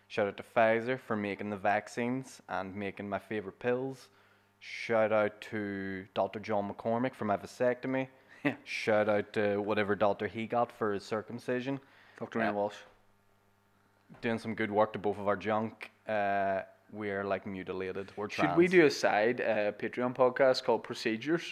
[SPEAKER 2] Shout out to Pfizer for making the vaccines and making my favorite pills. Shout out to Dr. John McCormick for my vasectomy.
[SPEAKER 1] Yeah.
[SPEAKER 2] Shout out to whatever doctor he got for his circumcision.
[SPEAKER 1] Dr. Ian Walsh.
[SPEAKER 2] Doing some good work to both of our junk. We're like mutilated. We're trans.
[SPEAKER 1] Should we do a side Patreon podcast called Procedures?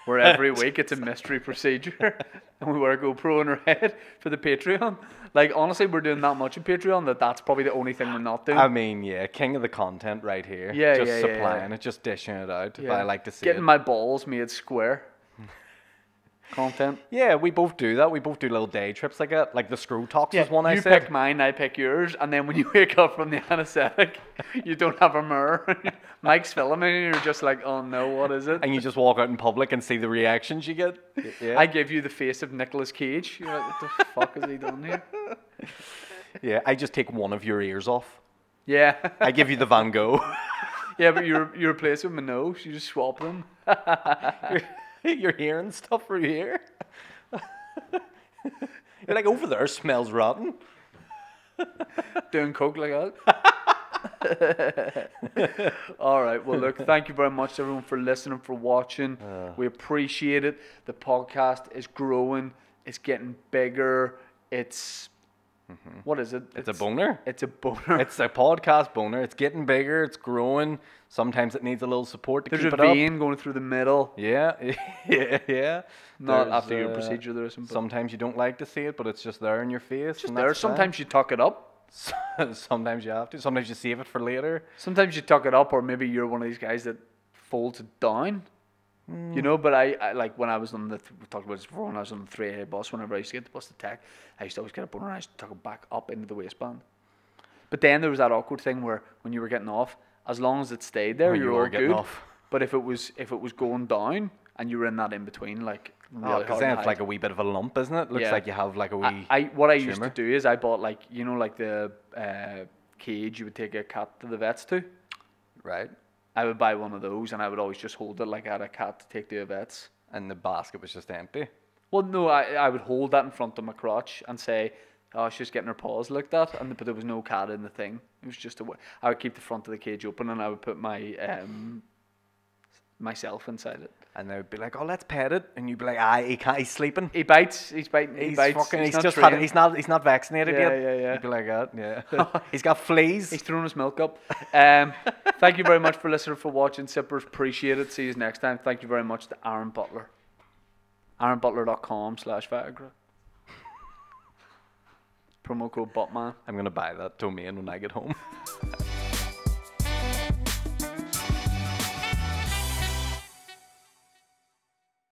[SPEAKER 1] Where every week it's a mystery procedure and we wear a GoPro in our head for the Patreon. Like, honestly, we're doing that much in Patreon that's probably the only thing we're not doing.
[SPEAKER 2] I mean, yeah, king of the content right here.
[SPEAKER 1] Yeah,
[SPEAKER 2] just
[SPEAKER 1] yeah, yeah,
[SPEAKER 2] supplying
[SPEAKER 1] yeah.
[SPEAKER 2] it, just dishing it out.
[SPEAKER 1] Yeah.
[SPEAKER 2] But I like to see
[SPEAKER 1] Getting
[SPEAKER 2] it.
[SPEAKER 1] my balls made square. Content.
[SPEAKER 2] Yeah, we both do that. We both do little day trips like that. Like the Screw Talks was one I
[SPEAKER 1] you
[SPEAKER 2] said.
[SPEAKER 1] pick mine, I pick yours, and then when you wake up from the anesthetic, you don't have a mirror. Mike's filming, and you're just like, oh no, what is it?
[SPEAKER 2] And you just walk out in public and see the reactions you get. Yeah,
[SPEAKER 1] I give you the face of Nicolas Cage. You're like, what the fuck has he done here?
[SPEAKER 2] yeah. I just take one of your ears off.
[SPEAKER 1] Yeah.
[SPEAKER 2] I give you the Van Gogh.
[SPEAKER 1] Yeah, but you replace it with my nose. You just swap them.
[SPEAKER 2] You're hearing stuff through here. You're like, over there smells rotten.
[SPEAKER 1] Doing coke like that. All right. Well, look, thank you very much, everyone, for listening, for watching. We appreciate it. The podcast is growing. It's getting bigger. It's... What is it?
[SPEAKER 2] It's a boner.
[SPEAKER 1] It's a boner.
[SPEAKER 2] It's a podcast boner. It's getting bigger. It's growing. Sometimes it needs a little support to
[SPEAKER 1] There's
[SPEAKER 2] keep
[SPEAKER 1] a
[SPEAKER 2] it up.
[SPEAKER 1] vein going through the middle.
[SPEAKER 2] Yeah, yeah.
[SPEAKER 1] Not
[SPEAKER 2] There's,
[SPEAKER 1] after your procedure, there isn't. But
[SPEAKER 2] Sometimes you don't like to see it, but it's just there in your face.
[SPEAKER 1] just
[SPEAKER 2] and
[SPEAKER 1] there.
[SPEAKER 2] that's fine.
[SPEAKER 1] Sometimes you tuck it up.
[SPEAKER 2] Sometimes you have to. Sometimes you save it for later.
[SPEAKER 1] Sometimes you tuck it up, or maybe you're one of these guys that folds it down. You know, but I like when I was on we talked about this before, when I was on the 3A bus, whenever I used to get the bus to Tech, I used to always get a boner and I used to tuck it back up into the waistband. But then there was that awkward thing where when you were getting off, as long as it stayed there,
[SPEAKER 2] When
[SPEAKER 1] you're
[SPEAKER 2] you were
[SPEAKER 1] all
[SPEAKER 2] getting
[SPEAKER 1] good.
[SPEAKER 2] off.
[SPEAKER 1] But if it was going down and you were in that in between, like really
[SPEAKER 2] Because
[SPEAKER 1] hard
[SPEAKER 2] then
[SPEAKER 1] to
[SPEAKER 2] it's
[SPEAKER 1] hide.
[SPEAKER 2] like a wee bit of a lump, isn't it? Looks
[SPEAKER 1] Yeah.
[SPEAKER 2] like you have like a wee.
[SPEAKER 1] What I used to
[SPEAKER 2] tumour.
[SPEAKER 1] do is I bought like like the cage you would take a cat to the vets to.
[SPEAKER 2] Right.
[SPEAKER 1] I would buy one of those and I would always just hold it like I had a cat to take to the vets.
[SPEAKER 2] And the basket was just empty.
[SPEAKER 1] Well, no, I would hold that in front of my crotch and say, "Oh, she's just getting her paws looked at," but there was no cat in the thing. It was just I would keep the front of the cage open and I would put my myself inside it.
[SPEAKER 2] And they would be like, "Oh, let's pet it," and you'd be like, "Ah, he can't. He's sleeping.
[SPEAKER 1] He bites. He's biting. He bites.
[SPEAKER 2] Fucking. He's
[SPEAKER 1] not
[SPEAKER 2] just
[SPEAKER 1] trained.
[SPEAKER 2] had. He's not vaccinated
[SPEAKER 1] Yeah,
[SPEAKER 2] yet."
[SPEAKER 1] yeah.
[SPEAKER 2] You'd be like that. Yeah. He's got fleas.
[SPEAKER 1] He's throwing his milk up. Thank you very much for listening, for watching. Sippers, appreciate it. See you next time. Thank you very much to Aaron Butler. AaronButler.com/Viagra. Promo code Buttman.
[SPEAKER 2] I'm gonna buy that domain when I get home.